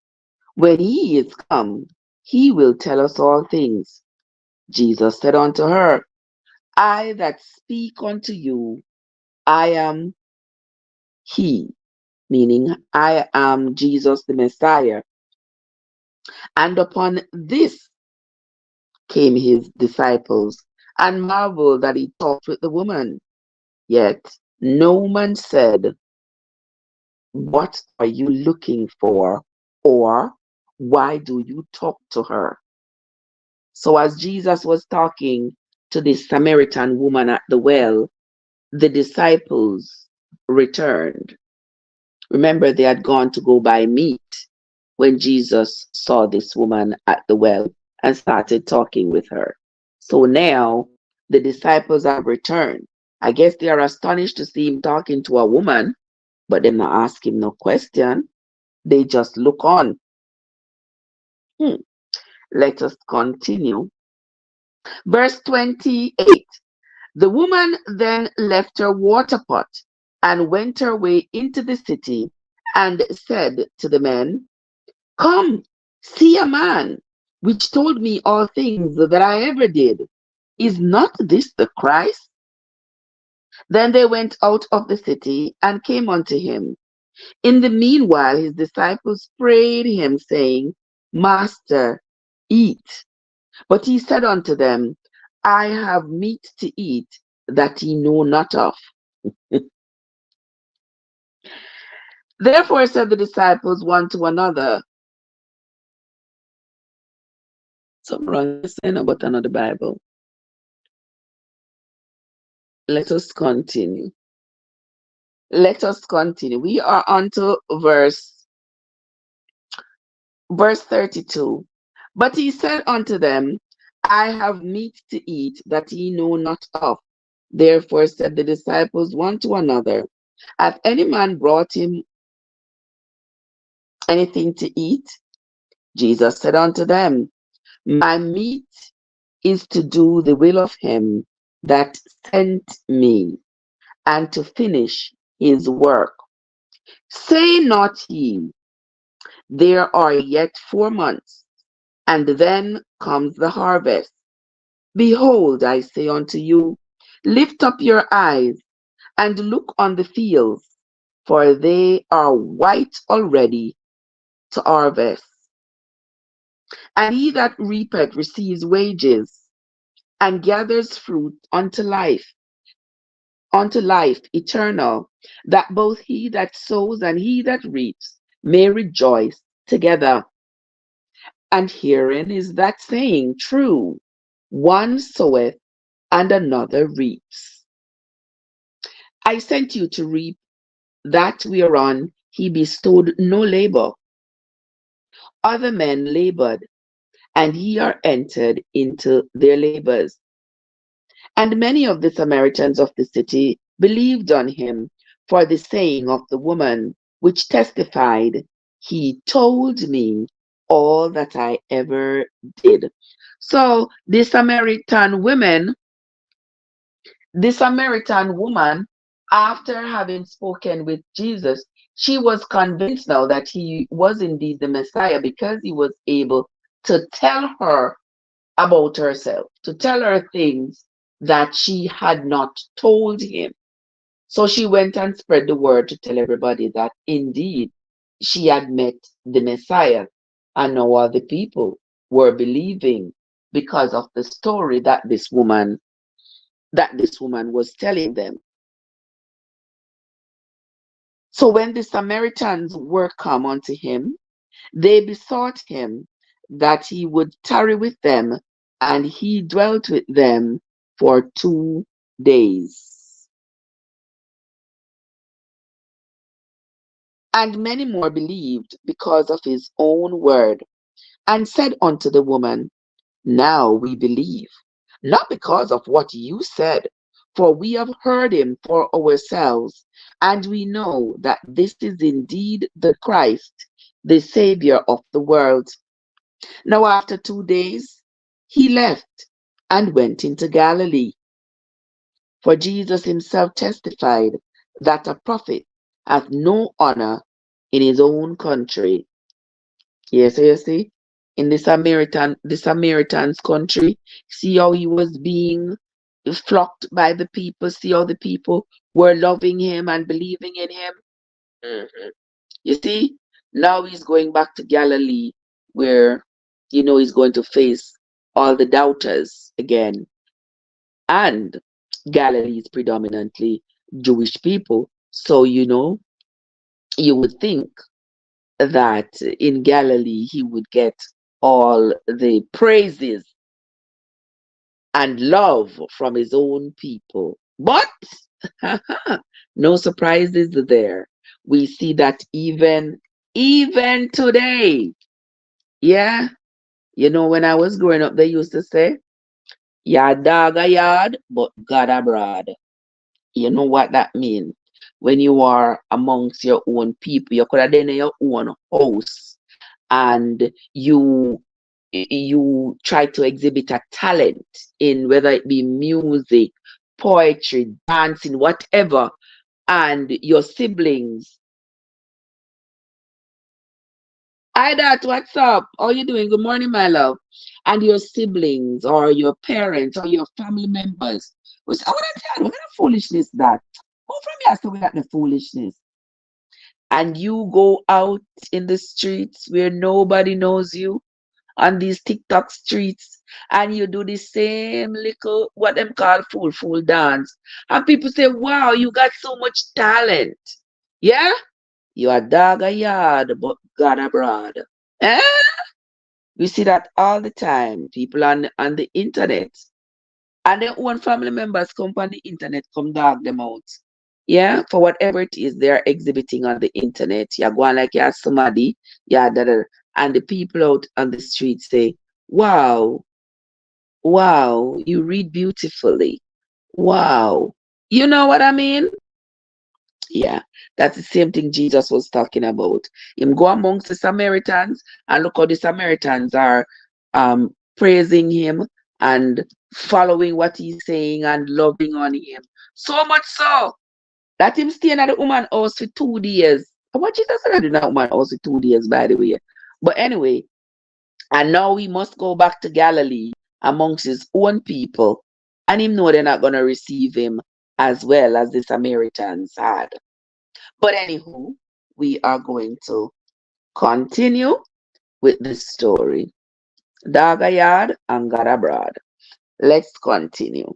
When he is come, he will tell us all things. Jesus said unto her, I that speak unto you, I am he, meaning I am Jesus the Messiah. And upon this came his disciples, and marveled that he talked with the woman. Yet no man said, What are you looking for? Or why do you talk to her? So as Jesus was talking to this Samaritan woman at the well, the disciples returned. Remember, they had gone to go buy meat when Jesus saw this woman at the well and started talking with her. So now the disciples have returned. I guess they are astonished to see him talking to a woman, but they not ask him no question. They just look on. Hmm. Let us continue. Verse 28. The woman then left her water pot and went her way into the city and said to the men, Come, see a man which told me all things that I ever did. Is not this the Christ? Then they went out of the city and came unto him. In the meanwhile, his disciples prayed him, saying, Master, eat. But he said unto them, I have meat to eat that ye know not of. Therefore said the disciples one to another, something wrong is saying about another Bible. Let us continue. Let us continue. We are on to verse 32. But he said unto them, I have meat to eat that ye know not of. Therefore said the disciples one to another, hath any man brought him anything to eat? Jesus said unto them, my meat is to do the will of him that sent me, and to finish his work. Say not ye, there are yet 4 months, and then comes the harvest. Behold, I say unto you, lift up your eyes and look on the fields, for they are white already to harvest. And he that reapeth receives wages, and gathers fruit unto life eternal, that both he that sows and he that reaps may rejoice together. And herein is that saying true, one soweth and another reaps. I sent you to reap that whereon he bestowed no labor. Other men labored, and ye are entered into their labors. And many of the Samaritans of the city believed on him for the saying of the woman, which testified, he told me all that I ever did. So the Samaritan woman, after having spoken with Jesus, she was convinced now that he was indeed the Messiah because he was able to tell her about herself, to tell her things that she had not told him. So she went and spread the word to tell everybody that indeed she had met the Messiah. And now all the people were believing because of the story that this woman was telling them. So when the Samaritans were come unto him, they besought him that he would tarry with them, and he dwelt with them for 2 days. And many more believed because of his own word, and said unto the woman, now we believe, not because of what you said, for we have heard him for ourselves, and we know that this is indeed the Christ, the Savior of the world. Now, after 2 days, he left and went into Galilee. For Jesus himself testified that a prophet hath no honor in his own country. Yes, so you see, in the Samaritan's country, see how he was being flocked by the people, see how the people were loving him and believing in him. Mhm. You see, now he's going back to Galilee where, he's going to face all the doubters again. And Galilee is predominantly Jewish people. So, you would think that in Galilee he would get all the praises and love from his own people. But no surprises there. We see that even today. Yeah. When I was growing up, they used to say, yard dog a yard, but God abroad. You know what that means? When you are amongst your own people, you could have been in your own house and you try to exhibit a talent in whether it be music, poetry, dancing, whatever, and your siblings. Hi, that, what's up? How you doing? Good morning, my love. And your siblings or your parents or your family members will say, oh, what kind of foolishness that? Who from here so we got the foolishness? And you go out in the streets where nobody knows you on these TikTok streets and you do the same little what them call fool dance. And people say, wow, you got so much talent. Yeah? You are dog a yard, but God abroad. Eh? We see that all the time. People on the internet. And their own family members come on the internet, come dog them out. Yeah, for whatever it is they're exhibiting on the internet. You're going like you're somebody, yeah, and the people out on the street say, wow, Wow, you read beautifully. Wow. You know what I mean? Yeah, that's the same thing Jesus was talking about. Him go amongst the Samaritans and look how the Samaritans are praising him and following what he's saying and loving on him. So much so that him staying at the woman house for 2 days. What Jesus said in that woman house for 2 days, by the way. But anyway, and now he must go back to Galilee amongst his own people. And him know they're not gonna receive him as well as the Samaritans had. But anywho, we are going to continue with the story. Dog a yard and got abroad. Let's continue.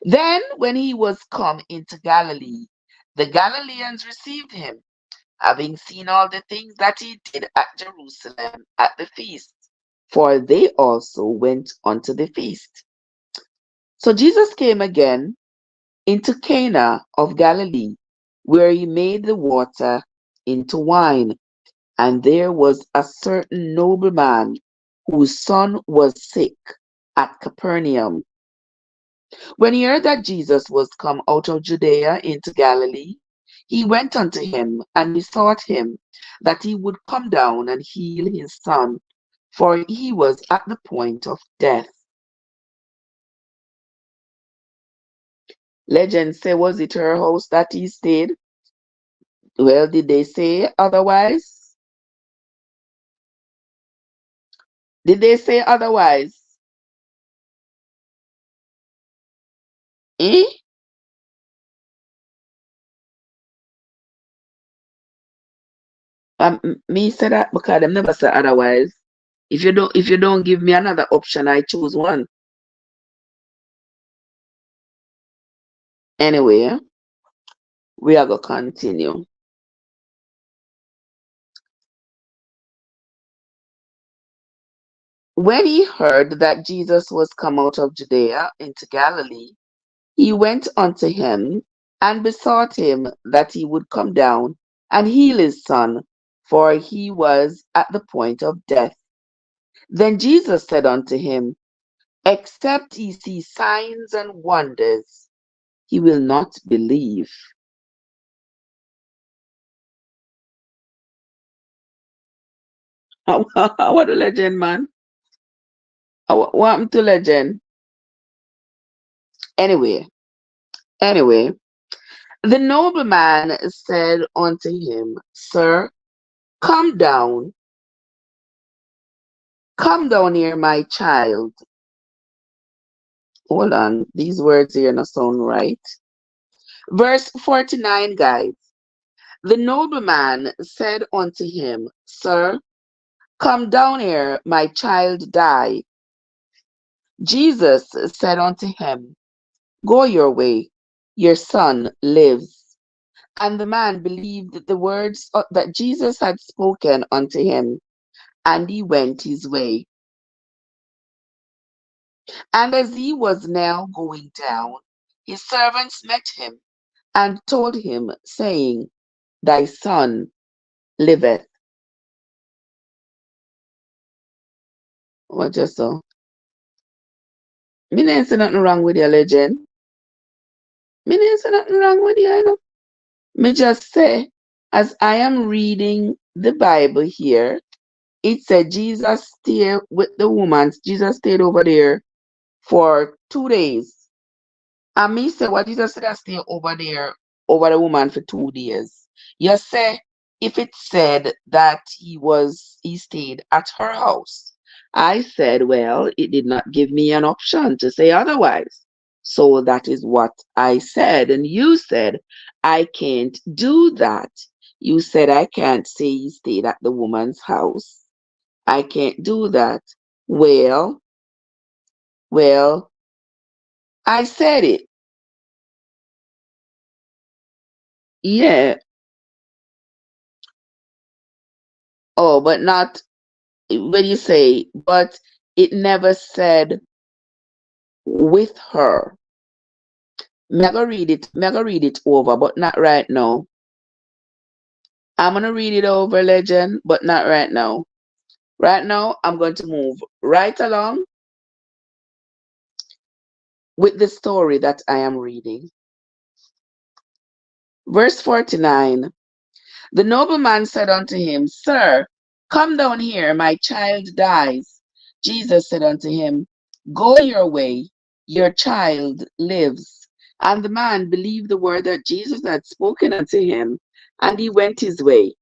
Then, when he was come into Galilee, the Galileans received him, having seen all the things that he did at Jerusalem at the feast, for they also went unto the feast. So Jesus came again into Cana of Galilee, where he made the water into wine. And there was a certain nobleman whose son was sick at Capernaum. When he heard that Jesus was come out of Judea into Galilee, he went unto him and besought him that he would come down and heal his son, for he was at the point of death. Legends say, was it her house that he stayed? Well, did they say otherwise? Did they say otherwise? Eh? Me say that because them never say otherwise. If you don't give me another option, I choose one. Anyway, we are gonna continue. When he heard that Jesus was come out of Judea into Galilee, he went unto him and besought him that he would come down and heal his son, for he was at the point of death. Then Jesus said unto him, except ye see signs and wonders, he will not believe. What a legend, man. What happened to legend? Anyway, anyway, the nobleman said unto him, sir, come down, come down here, my child. Hold on, these words here not sound right. Verse 49, guys. The nobleman said unto him, sir, come down here, my child die. Jesus said unto him, go your way, your son lives. And the man believed the words that Jesus had spoken unto him, and he went his way. And as he was now going down, his servants met him and told him, saying, thy son liveth. What just so? Me didn't say nothing wrong with your legend. Me didn't say nothing wrong with you, you know. Me just say, as I am reading the Bible here, it said Jesus stayed with the woman. Jesus stayed over there for 2 days. And me say, what Jesus said, I stay over there, over the woman for 2 days. You say, if it said that he stayed at her house. I said, well, it did not give me an option to say otherwise. So that is what I said. And you said, I can't do that. You said, I can't say he stayed at the woman's house. I can't do that. Well, well, I said it. Yeah. Oh, but not when you say, but it never said with her. Me go read it over, but not right now. I'm gonna read it over, legend, but not right now. Right now, I'm going to move right along with the story that I am reading. Verse 49. The nobleman said unto him, Sir, come down here, my child dies. Jesus said unto him, Go your way, your child lives. And the man believed the word that Jesus had spoken unto him, and he went his way.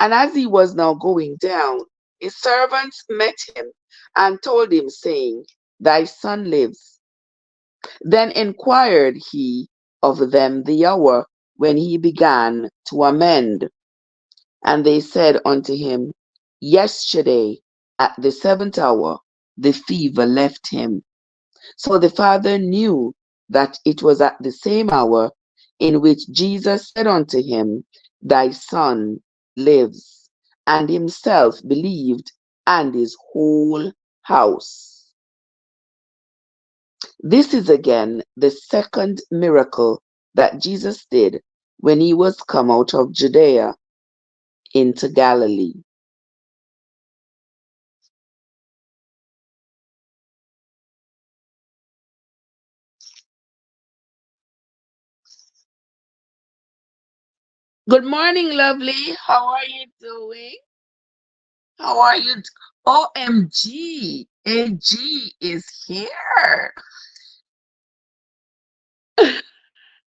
And as he was now going down, his servants met him and told him, saying, Thy son lives. Then inquired he of them the hour when he began to amend. And they said unto him, Yesterday at the seventh hour the fever left him. So the father knew that it was at the same hour in which Jesus said unto him, Thy son lives, and himself believed, and his whole house. This is again the second miracle that Jesus did when he was come out of Judea into Galilee. Good morning, lovely. How are you doing? How are you? OMG, AG is here.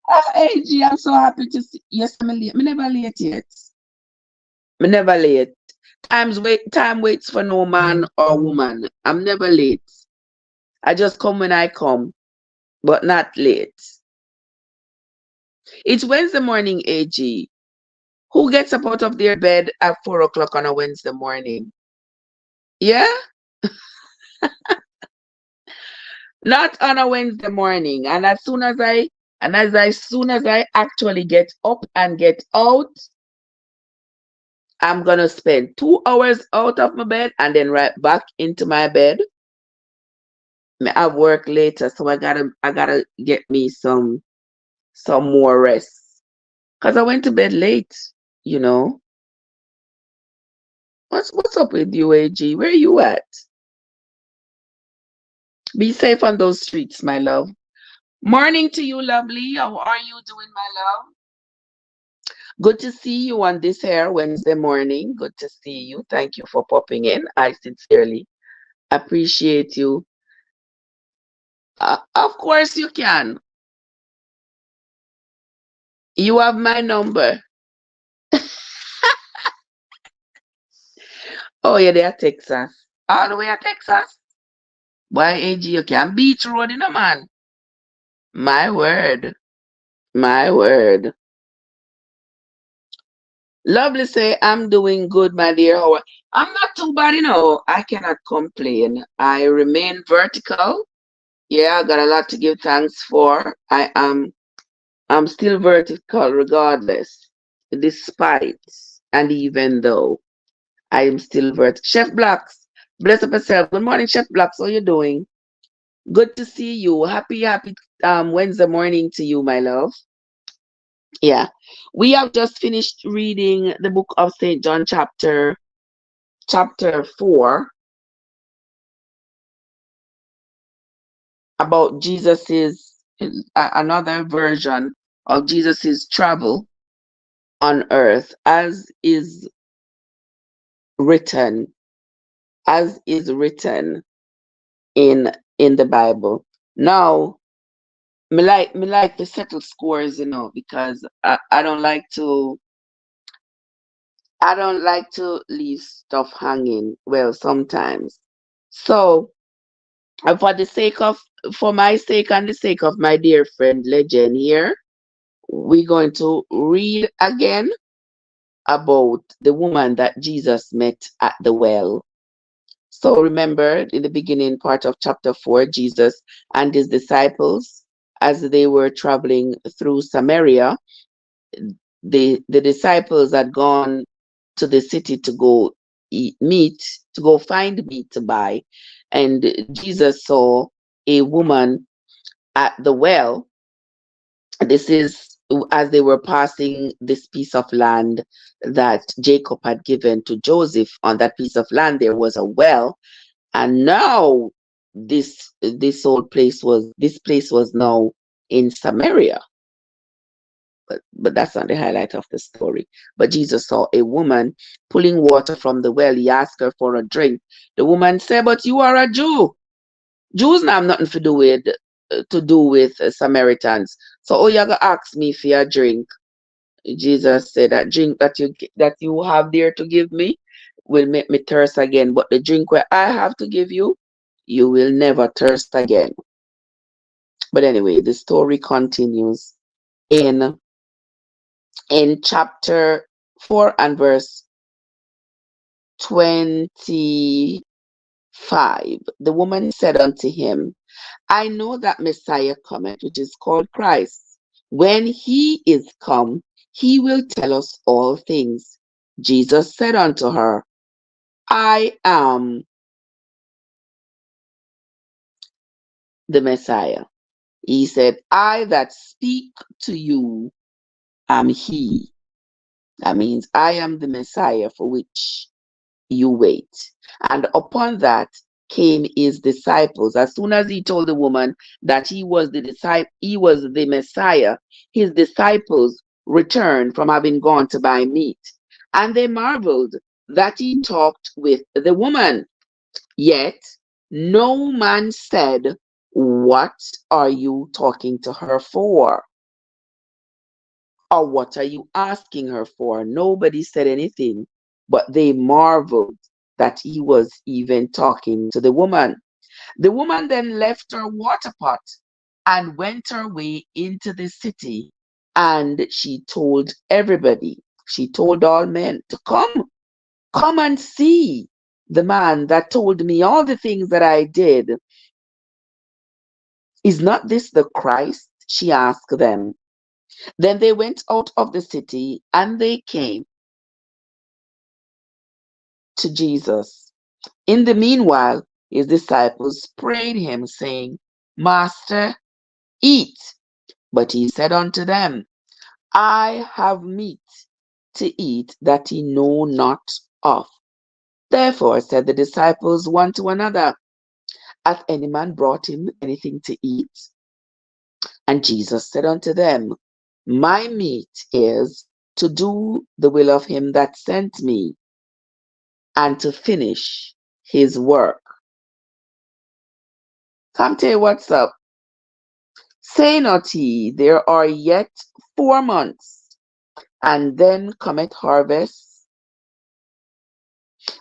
Oh, AG, I'm so happy to see. Yes, I'm late. Me never late yet. Me never late. Time waits for no man or woman. I'm never late. I just come when I come, but not late. It's Wednesday morning, AG. Who gets up out of their bed at 4 o'clock on a Wednesday morning? Yeah? Not on a Wednesday morning. And as soon as I actually get up and get out, I'm gonna spend 2 hours out of my bed and then right back into my bed. I have work later, so I gotta get me some more rest. Cause I went to bed late, you know. What's up with you, AG? Where you at? Be safe on those streets, my love. Morning to you, lovely. How are you doing, my love? Good to see you on this here Wednesday morning. Good to see you. Thank you for popping in. I sincerely appreciate you. Of course, you can. You have my number. Oh, yeah, they are Texas. All the way at Texas. Why, AG, you can beach road in a man. My word. My word. Lovely say, I'm doing good, my dear. I'm not too bad, you know. I cannot complain. I remain vertical. Yeah, I got a lot to give thanks for. I'm still vertical regardless, despite and even though I am still vertical. Chef Blacks, bless up yourself. Good morning, Chef Blacks. How you doing? Good to see you. Happy Wednesday morning to you, my love. Yeah. We have just finished reading the book of St. John chapter 4 about Jesus's another version of Jesus's travel on earth written as is written in the Bible. Now, me like to settle scores, because I don't like to leave stuff hanging. Well, sometimes. So, for my sake and the sake of my dear friend Legend here, we're going to read again about the woman that Jesus met at the well. So remember, in the beginning part of chapter 4, Jesus and his disciples, as they were traveling through Samaria, the disciples had gone to the city to go eat meat, to go find meat to buy. And Jesus saw a woman at the well. This is as they were passing this piece of land that Jacob had given to Joseph. On that piece of land, there was a well. And now this place was now in Samaria. But that's not the highlight of the story. But Jesus saw a woman pulling water from the well. He asked her for a drink. The woman said, "But you are a Jew. Jews now have nothing to do with Samaritans. So oh, you gonna ask me for a drink?" Jesus said, "That drink that you have there to give me will make me thirst again. But the drink where I have to give you, you will never thirst again." But anyway, the story continues in chapter 4 and verse 25. The woman said unto him, "I know that Messiah cometh, which is called Christ. When he is come, he will tell us all things." Jesus said unto her, "I am the Messiah." He said, "I that speak to you am he." That means I am the Messiah for which you wait. And upon that came his disciples. As soon as he told the woman that he was the Messiah, his disciples returned from having gone to buy meat. And they marveled that he talked with the woman. Yet no man said, "What are you talking to her for?" Or "What are you asking her for?" Nobody said anything, but they marveled that he was even talking to the woman. The woman then left her water pot and went her way into the city, and she told everybody, she told all men to come and see the man that told me all the things that I did. "Is not this the Christ?" she asked them. Then they went out of the city and they came to Jesus. In the meanwhile, his disciples prayed him, saying, "Master, eat." But he said unto them, "I have meat to eat that ye know not of." Therefore said the disciples one to another, "Hath any man brought him anything to eat?" And Jesus said unto them, "My meat is to do the will of him that sent me, and to finish his work. Come tell you what's up. Say not ye, there are yet 4 months, and then cometh harvest?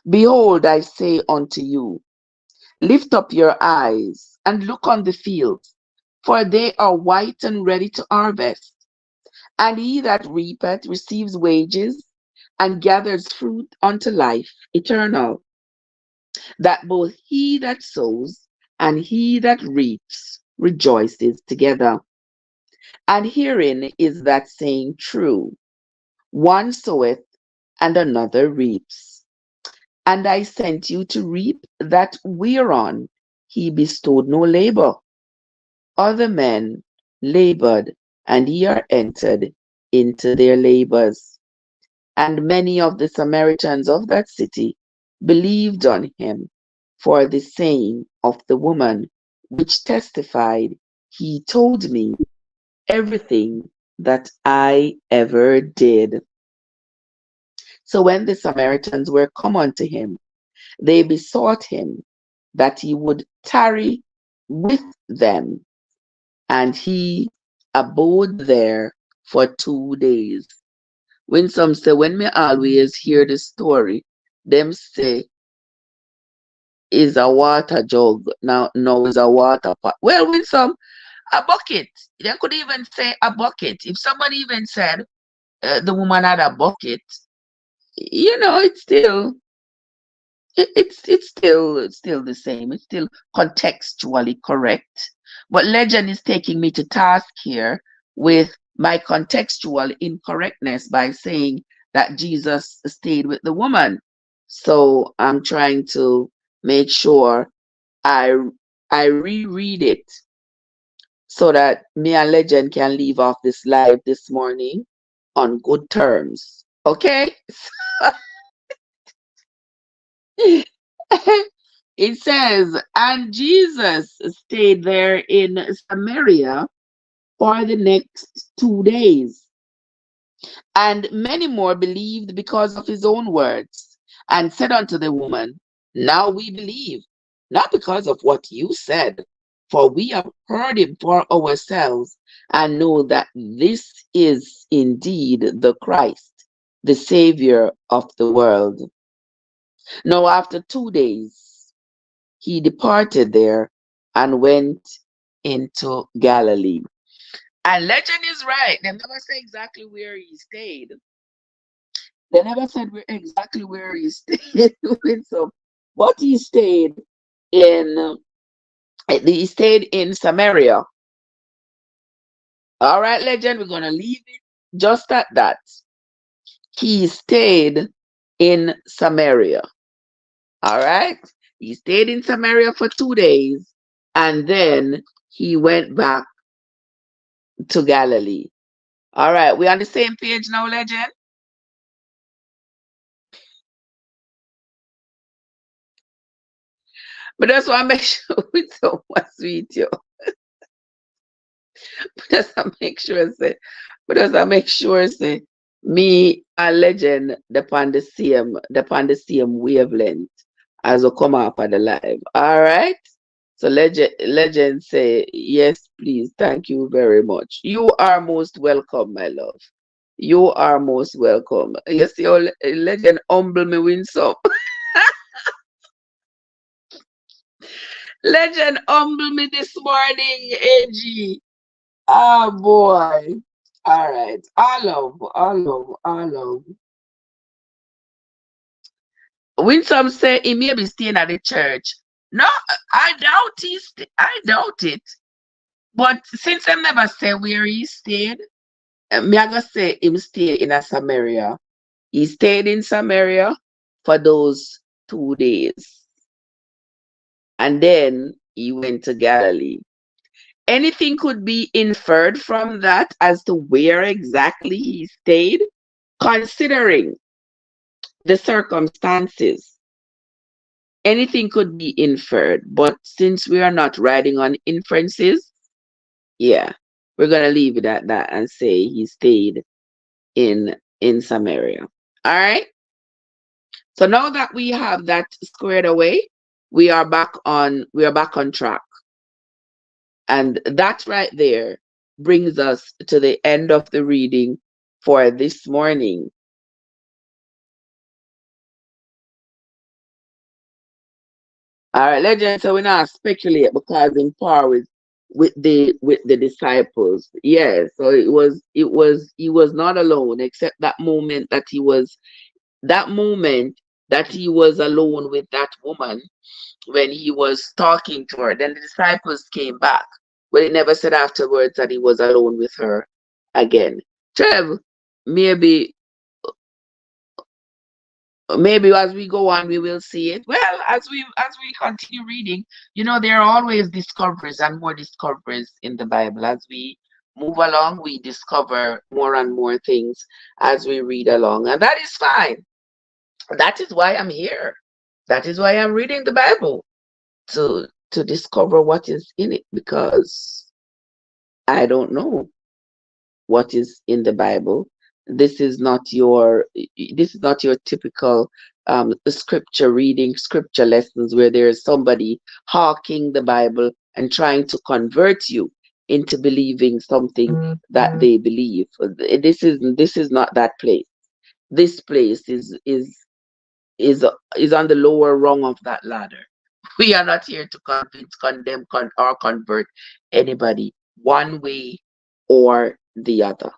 Behold, I say unto you, lift up your eyes, and look on the fields, for they are white and ready to harvest. And he that reapeth receives wages, and gathers fruit unto life eternal, that both he that sows and he that reaps rejoices together. And herein is that saying true, one soweth and another reaps. And I sent you to reap that whereon he bestowed no labor. Other men labored, and ye are entered into their labors. And many of the Samaritans of that city believed on him for the saying of the woman, which testified, "He told me everything that I ever did." So when the Samaritans were come unto him, they besought him that he would tarry with them, and he abode there for 2 days. When some say, when me always hear the story, them say is a water jug. Now is a water pot. Well, when some a bucket, they could even say a bucket. If somebody even said the woman had a bucket, it's still it's still the same. It's still contextually correct. But legend is taking me to task here with my contextual incorrectness by saying that Jesus stayed with the woman. So I'm trying to make sure I I reread it so that me and Legend can leave off this live this morning on good terms. Okay? It says, and Jesus stayed there in Samaria for the next 2 days. And many more believed because of his own words, and said unto the woman, now we believe, not because of what you said, for we have heard him for ourselves, and know that this is indeed the Christ, the Savior of the world. Now, after 2 days, he departed there and went into Galilee. And legend is right. They never say exactly where he stayed. They never said exactly where he stayed. So, but in he stayed in Samaria. All right, legend. We're gonna leave it just at that. He stayed in Samaria. All right. He stayed in Samaria for 2 days, and then he went back to Galilee. All right, we on the same page now, legend. But that's why I make sure it's so much sweet, yo. Just to make sure say, but just to make sure say, me and legend upon the same wavelength as we come up at the live. All right. So legend say yes, please. Thank you very much. You are most welcome, my love. You are most welcome. You see, how legend humble me win some. Legend humble me this morning, AG. Ah, boy. All right. I love, I love, I love. When some say he may be staying at the church. No, I doubt it. But since I never say where he stayed, me I gonna say him stay in a Samaria. He stayed in Samaria for those 2 days. And then he went to Galilee. Anything could be inferred from that as to where exactly he stayed, considering the circumstances. Anything could be inferred, but since we are not riding on inferences, yeah, we're gonna leave it at that and say he stayed in Samaria. All right. So now that we have that squared away, we are back on track. And that right there brings us to the end of the reading for this morning. All right, legend. So we not speculate because in par with the disciples. Yeah. So he was not alone, except that moment that he was alone with that woman when he was talking to her. Then the disciples came back, but he never said afterwards that he was alone with her again. Trev, maybe maybe as we go on we will see it. Well, as we continue reading, there are always discoveries and more discoveries in the Bible. As we move along, we discover more and more things as we read along, and that is fine. That is why I'm here. That is why I'm reading the Bible, to discover what is in it, because I don't know what is in the Bible. This is not your typical scripture reading, scripture lessons where there is somebody hawking the Bible and trying to convert you into believing something that they believe. This is not that place. This place is on the lower rung of that ladder. We are not here to convince, condemn, or convert anybody one way or the other.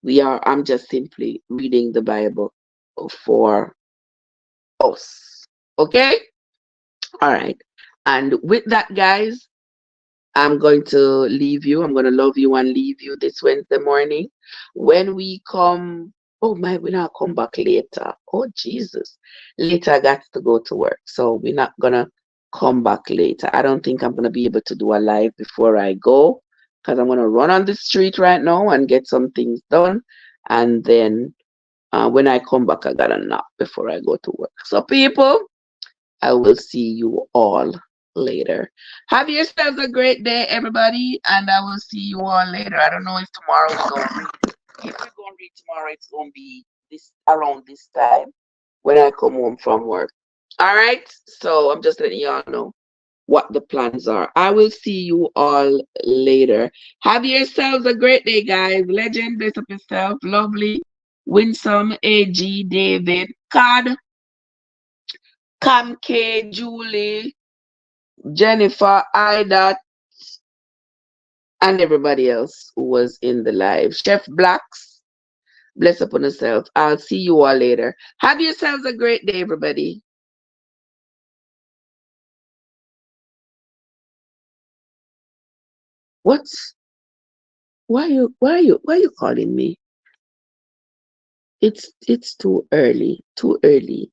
I'm just simply reading the Bible for us. Okay? All right. And with that, guys, I'm going to leave you. I'm going to love you and leave you this Wednesday morning. When we come, oh my, we not come back later. Oh Jesus. Later I got to go to work. So we're not gonna come back later. I don't think I'm gonna be able to do a live before I go, because I'm gonna run on the street right now and get some things done. And then when I come back, I gotta nap before I go to work. So people, I will see you all later. Have yourselves a great day, everybody, and I will see you all later. I don't know if tomorrow we're going to read. If we're going to read tomorrow, it's going to be this around this time when I come home from work. All right. So I'm just letting y'all know what the plans are. I will see you all later. Have yourselves a great day, guys. Legend, bless up yourself. Lovely, Winsome, AG, David, Cad, Cam K, Julie, Jennifer, Ida, and everybody else who was in the live. Chef Blacks, bless upon yourself. I'll see you all later. Have yourselves a great day, everybody. What's why you calling me? It's too early. Too early.